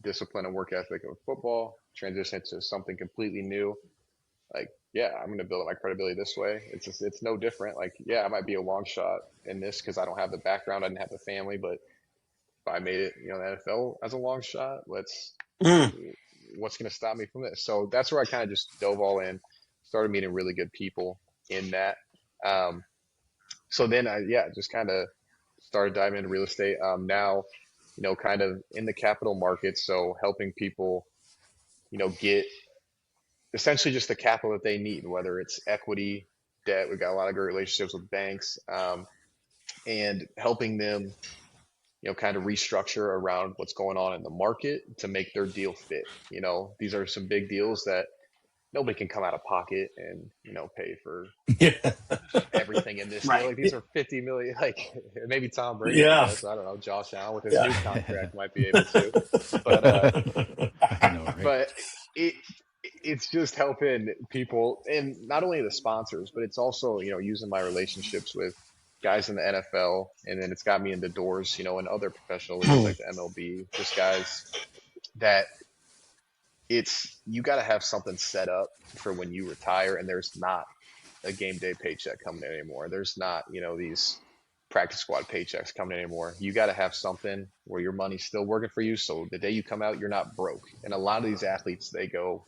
discipline and work ethic of football, transition to something completely new, like, yeah, I'm going to build up my credibility this way. It's no different. Like, yeah, I might be a long shot in this because I don't have the background, I didn't have the family, but if I made it, the NFL as a long shot, what's going to stop me from this? So that's where I kind of just dove all in, started meeting really good people in that. So then I just kind of started diving into real estate. Now, kind of in the capital markets. So helping people, get essentially just the capital that they need, whether it's equity, debt. We've got a lot of great relationships with banks, and helping them, kind of restructure around what's going on in the market to make their deal fit. These are some big deals that nobody can come out of pocket and, pay for everything in this deal. Like, these are 50 million, like maybe Tom Brady. Yeah. I don't know. Josh Allen with his new contract might be able to, but, but it's just helping people, and not only the sponsors, but it's also, using my relationships with guys in the NFL, and then it's got me into doors, in other professional leagues like the MLB, just guys that you got to have something set up for when you retire, and there's not a game day paycheck coming in anymore. There's not, these practice squad paychecks coming in anymore. You got to have something where your money's still working for you, so the day you come out, you're not broke. And a lot of these athletes, they go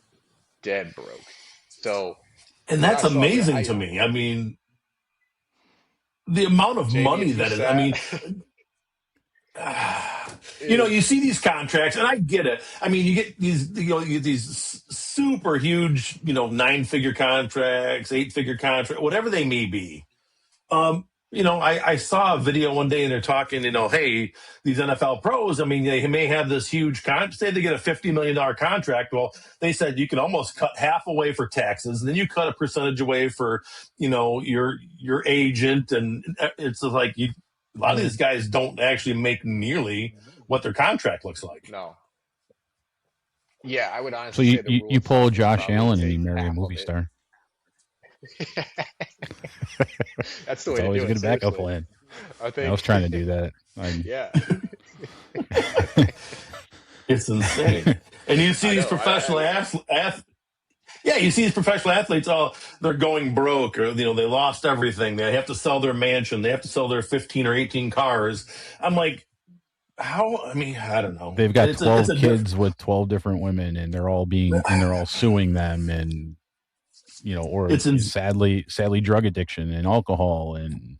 dead broke. So, and that's amazing to me. I mean, the amount of money that is, I mean, you see these contracts, and I get it. I mean, you get these super huge, 9-figure contracts, 8-figure contracts, whatever they may be. I saw a video one day and they're talking, hey, these NFL pros, I mean, they may have this huge contract. Say they get a $50 million contract. Well, they said you can almost cut half away for taxes, and then you cut a percentage away for, your agent. And it's like a lot of these guys don't actually make nearly what their contract looks like. No. Yeah, I would honestly say you pull Josh Allen and you marry a movie star. That's the way to always do it. Always a good backup plan. I was trying to do that. Yeah. It's insane. And you see these professional athletes. Yeah, you see these professional athletes, they're going broke, or, they lost everything. They have to sell their mansion. They have to sell their 15 or 18 cars. I'm like, how? I mean, I don't know. They've got 12 kids with 12 different women, and they're all suing them, and, or it's sadly drug addiction and alcohol. And,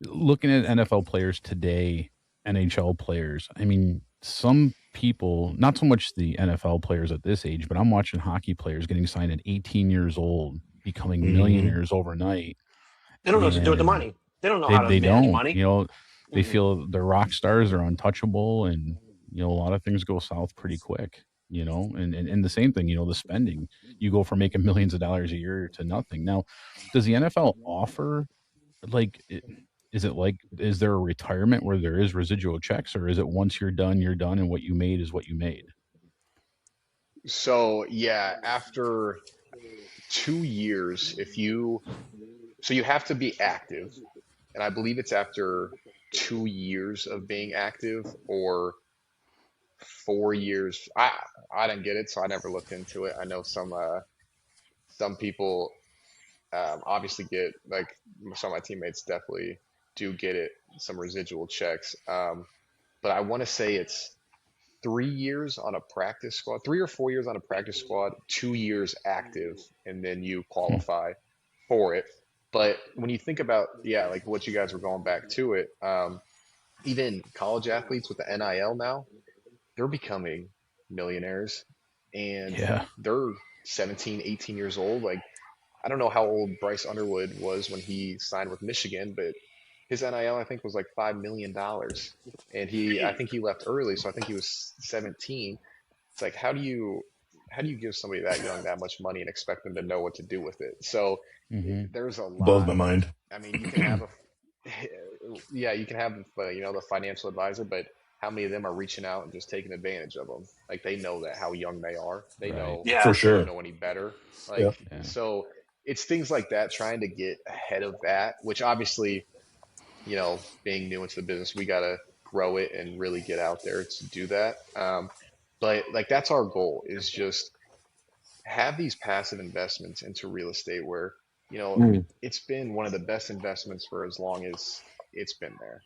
looking at NFL players today, NHL players, I mean, some people, not so much the NFL players at this age, but I'm watching hockey players getting signed at 18 years old, becoming millionaires overnight. They don't know what to do with the money. They don't know how to manage money. They feel they're rock stars, they're untouchable, and, a lot of things go south pretty quick, and the same thing, the spending. You go from making millions of dollars a year to nothing. Now, does the NFL offer, is there a retirement where there is residual checks, or is it once you're done, and what you made is what you made? So, yeah, after 2 years, you have to be active. And I believe it's after 2 years of being active, or 4 years. I didn't get it, so I never looked into it. I know some people obviously get, like, some of my teammates definitely do get it, some residual checks. But I want to say it's 3 years on a practice squad, 3 or 4 years on a practice squad, 2 years active, and then you qualify for it. But when you think about, like what you guys were going back to it, even college athletes with the NIL now, they're becoming millionaires, and they're 17, 18 years old. Like, I don't know how old Bryce Underwood was when he signed with Michigan, but his NIL I think was like $5 million, and I think he left early, so I think he was 17. It's like how do you give somebody that young that much money and expect them to know what to do with it? So there's a lot. Blows my mind. I mean, you can have you can have the financial advisor, but how many of them are reaching out and just taking advantage of them? Like they know that how young they are. They know for sure. They don't know any better. Like so, it's things like that. Trying to get ahead of that, which obviously, being new into the business, we gotta grow it and really get out there to do that. But like that's our goal is just have these passive investments into real estate where it's been one of the best investments for as long as it's been there.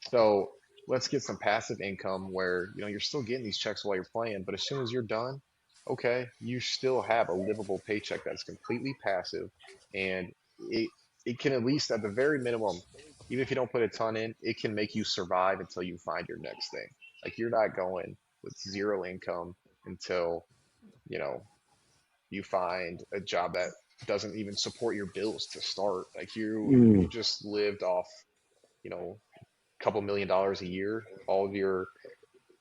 So let's get some passive income where you're still getting these checks while you're playing, but as soon as you're done, okay, you still have a livable paycheck that's completely passive, and it can at least at the very minimum, even if you don't put a ton in, it can make you survive until you find your next thing. Like you're not going with zero income until you find a job that doesn't even support your bills to start. Like you just lived off a couple $1 million a year, all of your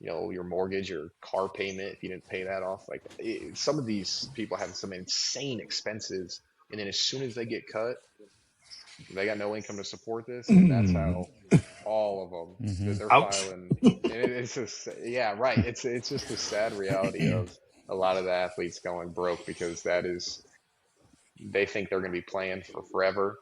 your mortgage, your car payment, if you didn't pay that off. Like some of these people have some insane expenses, and then as soon as they get cut, they got no income to support this, and that's how all of them they're filing. And it's just right. It's just a sad reality of a lot of the athletes going broke because they think they're going to be playing for forever,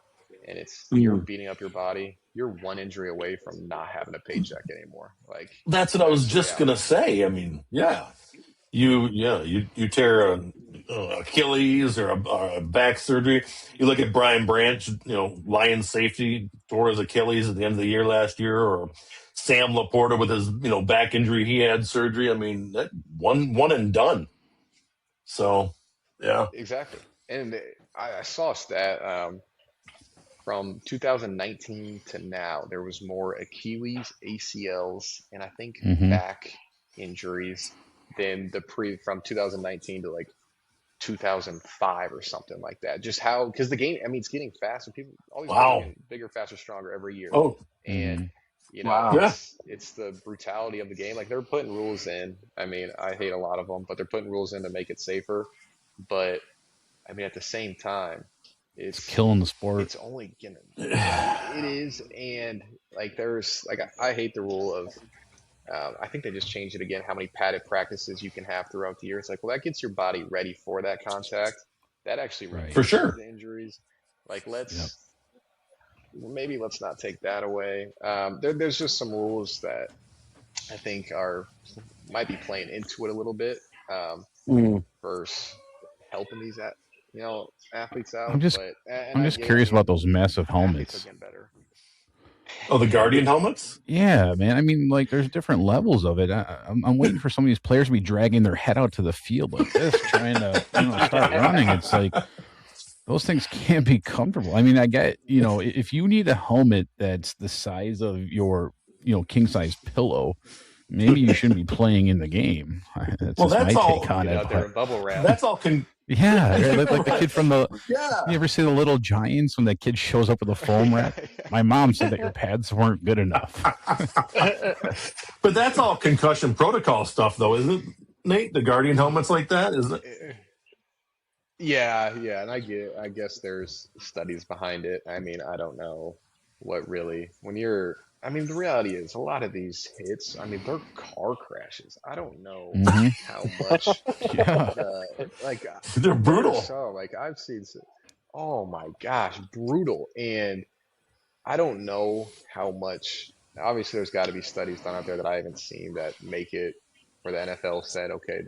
and it's you're beating up your body. You're one injury away from not having a paycheck anymore. Like that's what I was just going to say. I mean, you tear a Achilles or a back surgery. You look at Brian Branch, Lions safety, tore his Achilles at the end of the year last year, or Sam Laporta with his back injury, he had surgery. I mean, that one and done. So exactly. And I saw a stat from 2019 to now, there was more Achilles, ACLs, and I think back injuries than from 2019 to like 2005 or something like that. Just because the game, I mean, it's getting faster. People always getting bigger, faster, stronger every year. Oh, and it's the brutality of the game. Like they're putting rules in. I mean, I hate a lot of them, but they're putting rules in to make it safer. But I mean, at the same time, it's killing the sport. It's only it is, and like there's like I hate the rule of. I think they just changed it again. How many padded practices you can have throughout the year? It's like, well, that gets your body ready for that contact. That actually for sure the injuries. Like maybe let's not take that away. There's just some rules that I think might be playing into it a little bit versus helping these athletes out. I'm just curious about those massive helmets. Oh, the Guardian helmets? Yeah, man. I mean, like, there's different levels of it. I'm waiting for some of these players to be dragging their head out to the field like this, trying to start running. It's like those things can't be comfortable. I mean, I get if you need a helmet that's the size of your king size pillow, maybe you shouldn't be playing in the game. That's my take on it. Out there in bubble wrap. That's all. Yeah, like the kid from you ever see the Little Giants when that kid shows up with a foam wrap? My mom said that your pads weren't good enough. But that's all concussion protocol stuff, though, isn't it, Nate? The Guardian helmets like that, isn't it? Yeah, and I guess there's studies behind it. I mean, I don't know what really the reality is a lot of these hits, I mean, they're car crashes. I don't know how much, they're brutal. So, like, I've seen, oh my gosh, brutal. And I don't know how much, obviously there's got to be studies done out there that I haven't seen that make it where the NFL said, okay,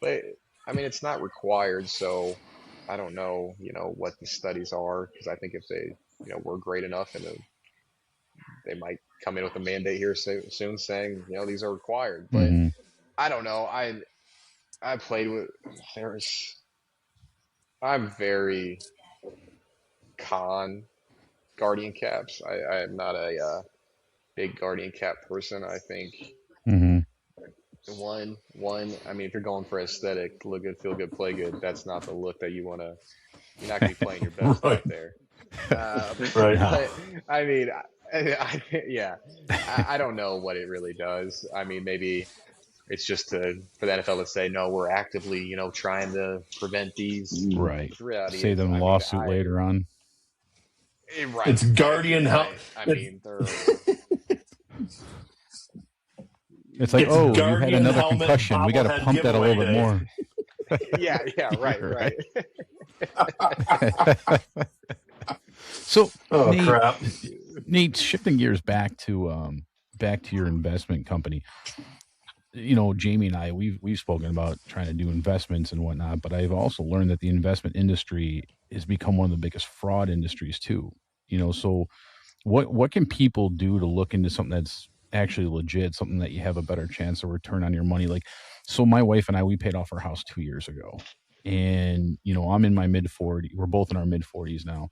but I mean, it's not required. So I don't know, what the studies are, because I think if they, were great enough and they might come in with a mandate here soon saying, these are required. But I don't know. I played with I'm very con Guardian caps. I am not a big Guardian cap person. I think one, I mean, if you're going for aesthetic, look good, feel good, play good, that's not the look that you want to You're not going to be playing your best out there. But I mean, I don't know what it really does. I mean, maybe it's just for the NFL to say, no, we're actively, trying to prevent these. Right. Say them lawsuit later on. Right. It's guardian health. I mean, they're. It's like, you had another concussion. We got to pump that a little bit more. Right. So, Nate, shifting gears back to your investment company. Jamie and I, we've spoken about trying to do investments and whatnot, but I've also learned that the investment industry has become one of the biggest fraud industries too. So what can people do to look into something that's actually legit, something that you have a better chance of return on your money? Like, so my wife and I, we paid off our house 2 years ago, and I'm in my mid-40s. We're both in our mid-40s now,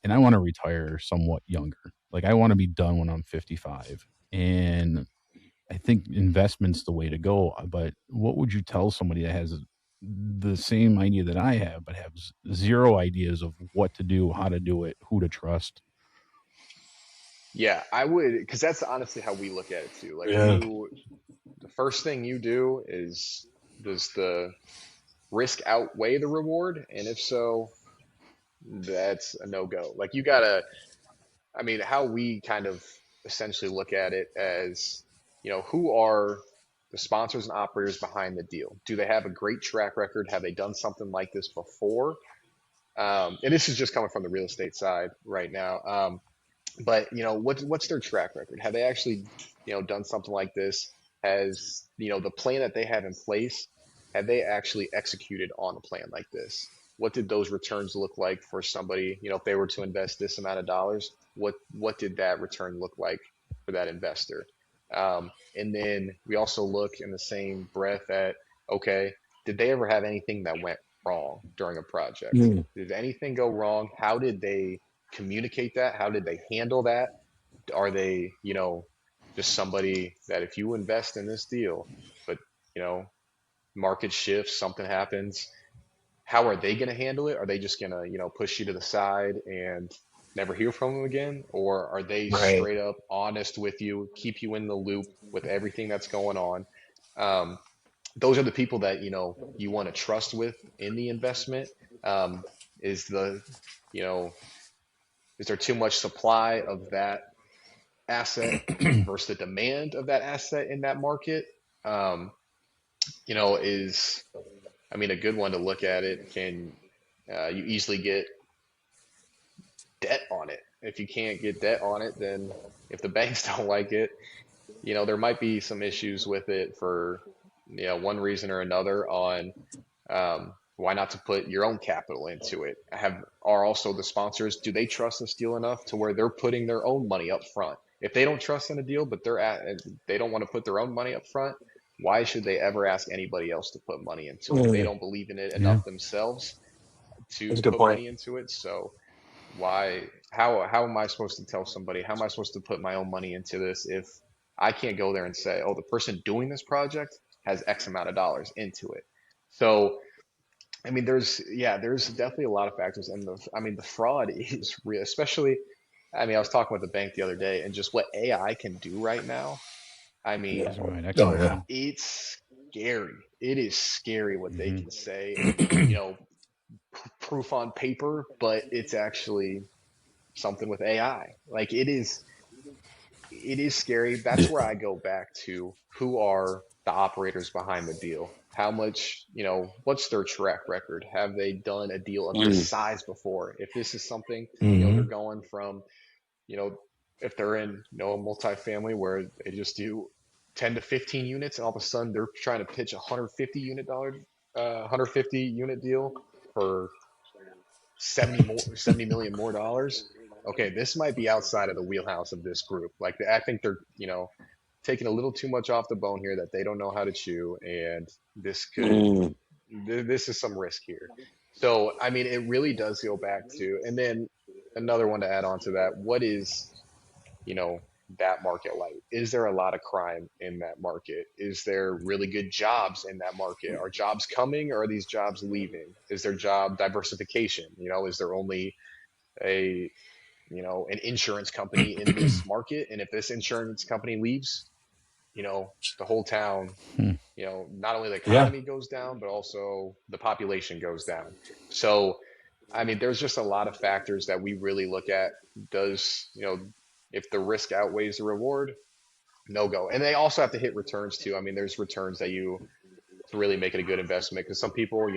and I want to retire somewhat younger. Like, I want to be done when I'm 55, and I think investment's the way to go. But what would you tell somebody that has the same idea that I have, but has zero ideas of what to do, how to do it, who to trust? Yeah, I would, because that's honestly how we look at it too. Like, the first thing you do is, does the risk outweigh the reward? And if so, that's a no-go. Like, how we kind of essentially look at it as, who are the sponsors and operators behind the deal? Do they have a great track record? Have they done something like this before? And this is just coming from the real estate side right now. But what's their track record? Have they actually, done something like this? Has, the plan that they have in place, have they actually executed on a plan like this? What did those returns look like for somebody? If they were to invest this amount of dollars, what did that return look like for that investor? And then we also look in the same breath at, okay, did they ever have anything that went wrong during a project? Did anything go wrong? How did they communicate that? How did they handle that? Are they, just somebody that if you invest in this deal, but, market shifts, something happens, how are they going to handle it? Are they just going to, push you to the side and never hear from them again? Or are they straight up honest with you, keep you in the loop with everything that's going on? Those are the people that, you want to trust with in the investment. Is there too much supply of that asset versus the demand of that asset in that market? A good one to look at it. Can you easily get debt on it? If you can't get debt on it, then if the banks don't like it, there might be some issues with it for, one reason or another on why not to put your own capital into it? Are also the sponsors, do they trust this deal enough to where they're putting their own money up front? If they don't trust in a deal, but they don't want to put their own money up front, why should they ever ask anybody else to put money into it? They don't believe in it enough themselves to put money into it. So how am I supposed to tell somebody, how am I supposed to put my own money into this if I can't go there and say, oh, the person doing this project has X amount of dollars into it? So, there's definitely a lot of factors. And the fraud is real, especially, I was talking with the bank the other day, and just what AI can do right now. It's scary. It is scary what they can say, proof on paper, but it's actually something with AI. Like, it is scary. That's where I go back to, who are the operators behind the deal? How much, what's their track record? Have they done a deal of this size before? If this is something, they're going from, if they're in, a multifamily where they just do 10 to 15 units, and all of a sudden they're trying to pitch a 150 unit deal for 70 million more dollars. Okay, this might be outside of the wheelhouse of this group. Like, I think they're, taking a little too much off the bone here that they don't know how to chew, and this is some risk here. So, it really does go back to, and then another one to add on to that, what is, that market like? Is there a lot of crime in that market? Is there really good jobs in that market? Are jobs coming, or are these jobs leaving? Is there job diversification? Is there only an insurance company in this market? And if this insurance company leaves, the whole town, not only the economy goes down, but also the population goes down. So, I mean, there's just a lot of factors that we really look at. If the risk outweighs the reward, no go. And they also have to hit returns too. I mean, there's returns that to really make it a good investment, because some people,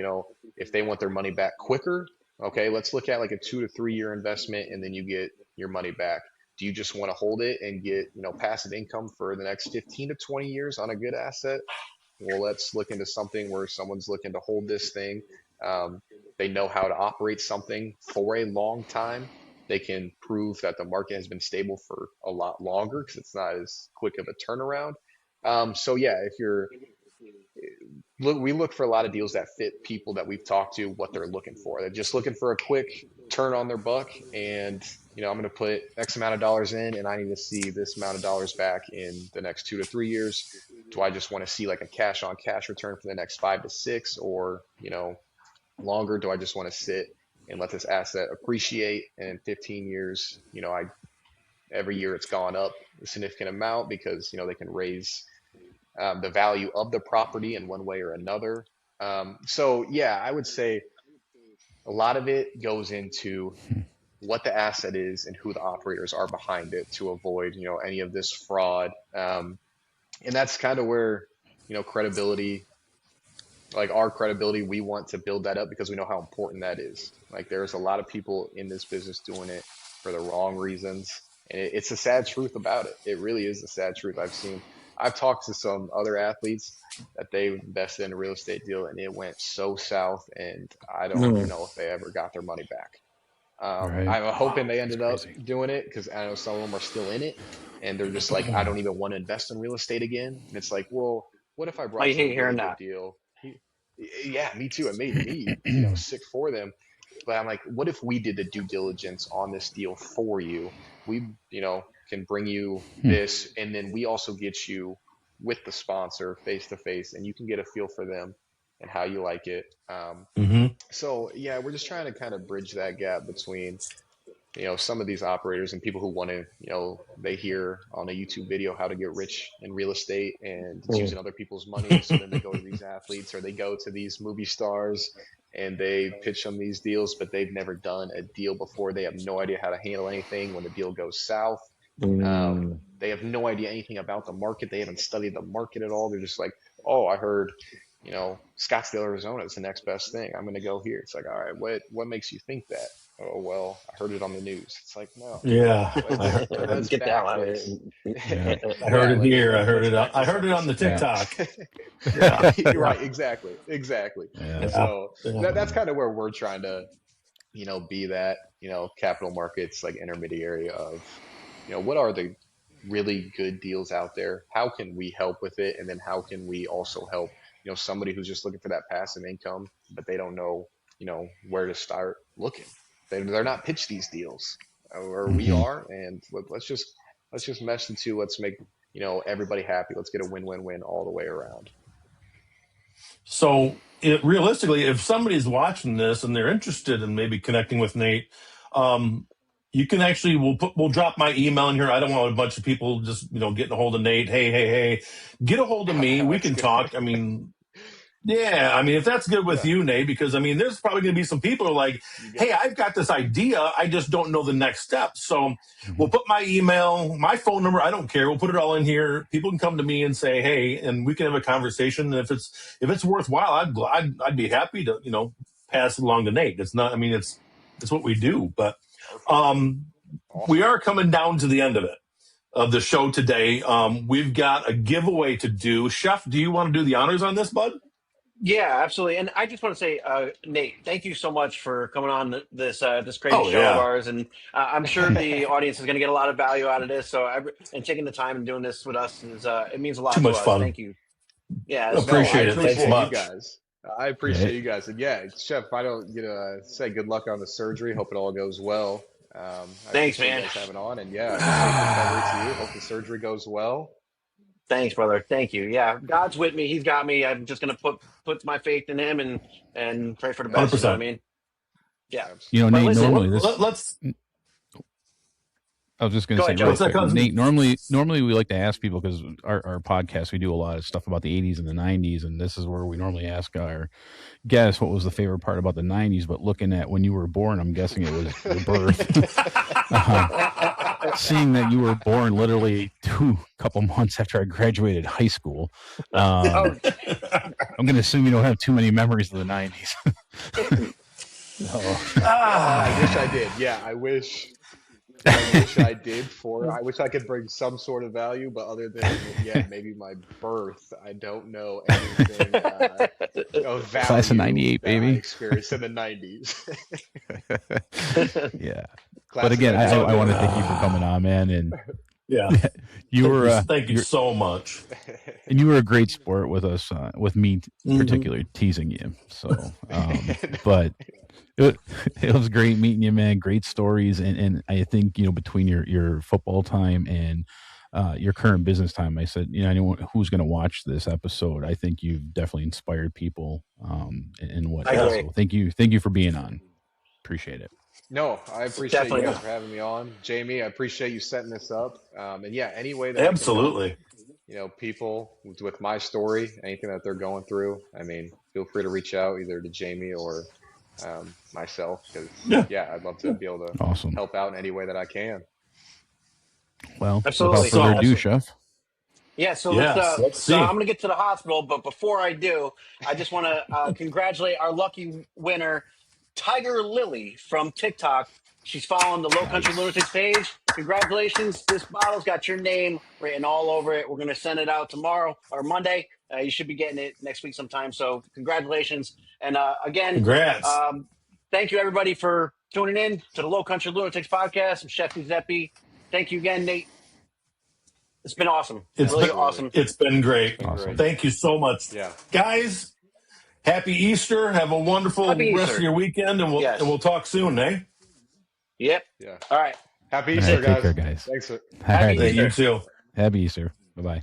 if they want their money back quicker, okay, let's look at like a 2 to 3 year investment and then you get your money back. Do you just want to hold it and get, passive income for the next 15 to 20 years on a good asset? Well, let's look into something where someone's looking to hold this thing. They know how to operate something for a long time. They can prove that the market has been stable for a lot longer because it's not as quick of a turnaround. So yeah, we look for a lot of deals that fit people that we've talked to, what they're looking for. They're just looking for a quick turn on their buck, and I'm going to put X amount of dollars in, and I need to see this amount of dollars back in the next 2 to 3 years. Do I just want to see like a cash on cash return for the next 5 to 6, or longer? Do I just want to sit and let this asset appreciate, and in 15 years, every year it's gone up a significant amount because they can raise the value of the property in one way or another. So yeah, I would say a lot of it goes into what the asset is and who the operators are behind it to avoid, any of this fraud. And that's kind of where, credibility, like our credibility, we want to build that up because we know how important that is. Like there's a lot of people in this business doing it for the wrong reasons. And it's a sad truth about it. It really is a sad truth. I've talked to some other athletes that they invested in a real estate deal and it went so south, and I don't even know if they ever got their money back. Right. I'm hoping they ended up doing it, because I know some of them are still in it and they're just like, I don't even want to invest in real estate again. And it's like, well, what if I brought you a really good deal? Yeah, me too. It made me sick for them. But I'm like, what if we did the due diligence on this deal for you? We, can bring you this, and then we also get you with the sponsor face to face, and you can get a feel for them and how you like it. So yeah, we're just trying to kind of bridge that gap between, some of these operators and people who want to, they hear on a YouTube video how to get rich in real estate, and it's using other people's money. So then they go to these athletes, or they go to these movie stars and they pitch them these deals, but they've never done a deal before. They have no idea how to handle anything when the deal goes south. They have no idea anything about the market. They haven't studied the market at all. They're just like, oh, I heard, Scottsdale, Arizona is the next best thing. I'm going to go here. It's like, all right, what makes you think that? Oh, well, I heard it on the news. It's like, no. Yeah. Let's get that one. I heard it here. I heard it on the TikTok. Yeah. Right. Exactly. Yeah. So that's kind of where we're trying to, be that, capital markets, like intermediary of, what are the really good deals out there? How can we help with it? And then how can we also help, somebody who's just looking for that passive income, but they don't know, where to start looking. They're not pitched these deals, or we are. And let's just mesh the two. Let's make, everybody happy. Let's get a win-win-win all the way around. So realistically, if somebody's watching this and they're interested in maybe connecting with Nate, you can actually, we'll drop my email in here. I don't want a bunch of people just, getting a hold of Nate. Hey, get a hold of me. We can talk. I mean, if that's good with you, Nate, because there's probably going to be some people who are like, hey, I've got this idea. I just don't know the next step. So we'll put my email, my phone number. I don't care. We'll put it all in here. People can come to me and say, hey, and we can have a conversation. And if it's worthwhile, I'd be happy to, pass it along to Nate. It's not, it's what we do, but we are coming down to the end of the show today. We've got a giveaway to do. Chef, do you want to do the honors on this, bud? Yeah, absolutely. And I just want to say, Nate, thank you so much for coming on this crazy show of ours. And I'm sure the audience is going to get a lot of value out of this. So, and taking the time and doing this with us is it means a lot. Too much fun. Thank you. Yeah, appreciate it. Thanks much, you guys. I appreciate you guys. And yeah, Chef, I don't say good luck on the surgery. Hope it all goes well. Thanks, man. You guys having on, and yeah, safe recovery to you. Hope the surgery goes well. Thanks, brother. Thank you. Yeah, God's with me. He's got me. I'm just gonna put my faith in Him and pray for the best. 100%. You know what I mean? Yeah. Nate, listen, normally this. Let's. I was just going to say, real quick, Nate, normally we like to ask people, because our podcast, we do a lot of stuff about the 80s and the 90s, and this is where we normally ask our guests what was the favorite part about the 90s. But looking at when you were born, I'm guessing it was your birth. Seeing that you were born literally couple months after I graduated high school, I'm going to assume you don't have too many memories of the 90s. I wish I did. Yeah, I wish I did. I wish I could bring some sort of value, but other than maybe my birth, I don't know anything of value. Class of '98, baby. I experienced in the '90s. Yeah, but again, I want to thank you for coming on, man. And you were thank you so much. And you were a great sport with us, with me particularly teasing you. So, but. It was great meeting you, man. Great stories, and I think between your football time and your current business time, I said anyone who's going to watch this episode, I think you've definitely inspired people in what. So thank you for being on. Appreciate it. No, I appreciate you guys for having me on, Jamie. I appreciate you setting this up, and any way that absolutely. I can help, people with my story, anything that they're going through. I mean, feel free to reach out either to Jamie or myself, because I'd love to be able to help out in any way that I can. Well, absolutely. Without further ado, Chef. Yeah, so let's see. So I'm going to get to the hospital, but before I do, I just want to congratulate our lucky winner, Tiger Lily from TikTok. She's following the Low Country Lunatics page. Congratulations. This bottle's got your name written all over it. We're going to send it out tomorrow or Monday. You should be getting it next week sometime. So congratulations. And again, congrats. Thank you, everybody, for tuning in to the Low Country Lunatics podcast. I'm Chef Giuseppe. Thank you again, Nate. It's been awesome. Awesome. It's been great. Awesome. Thank you so much. Yeah. Guys, happy Easter. Have a wonderful rest of your weekend, and we'll talk soon, eh? Yep. Yeah. All right. Happy Easter, guys. Take care, guys. Thanks. Happy Easter. You too. Happy Easter. Bye-bye.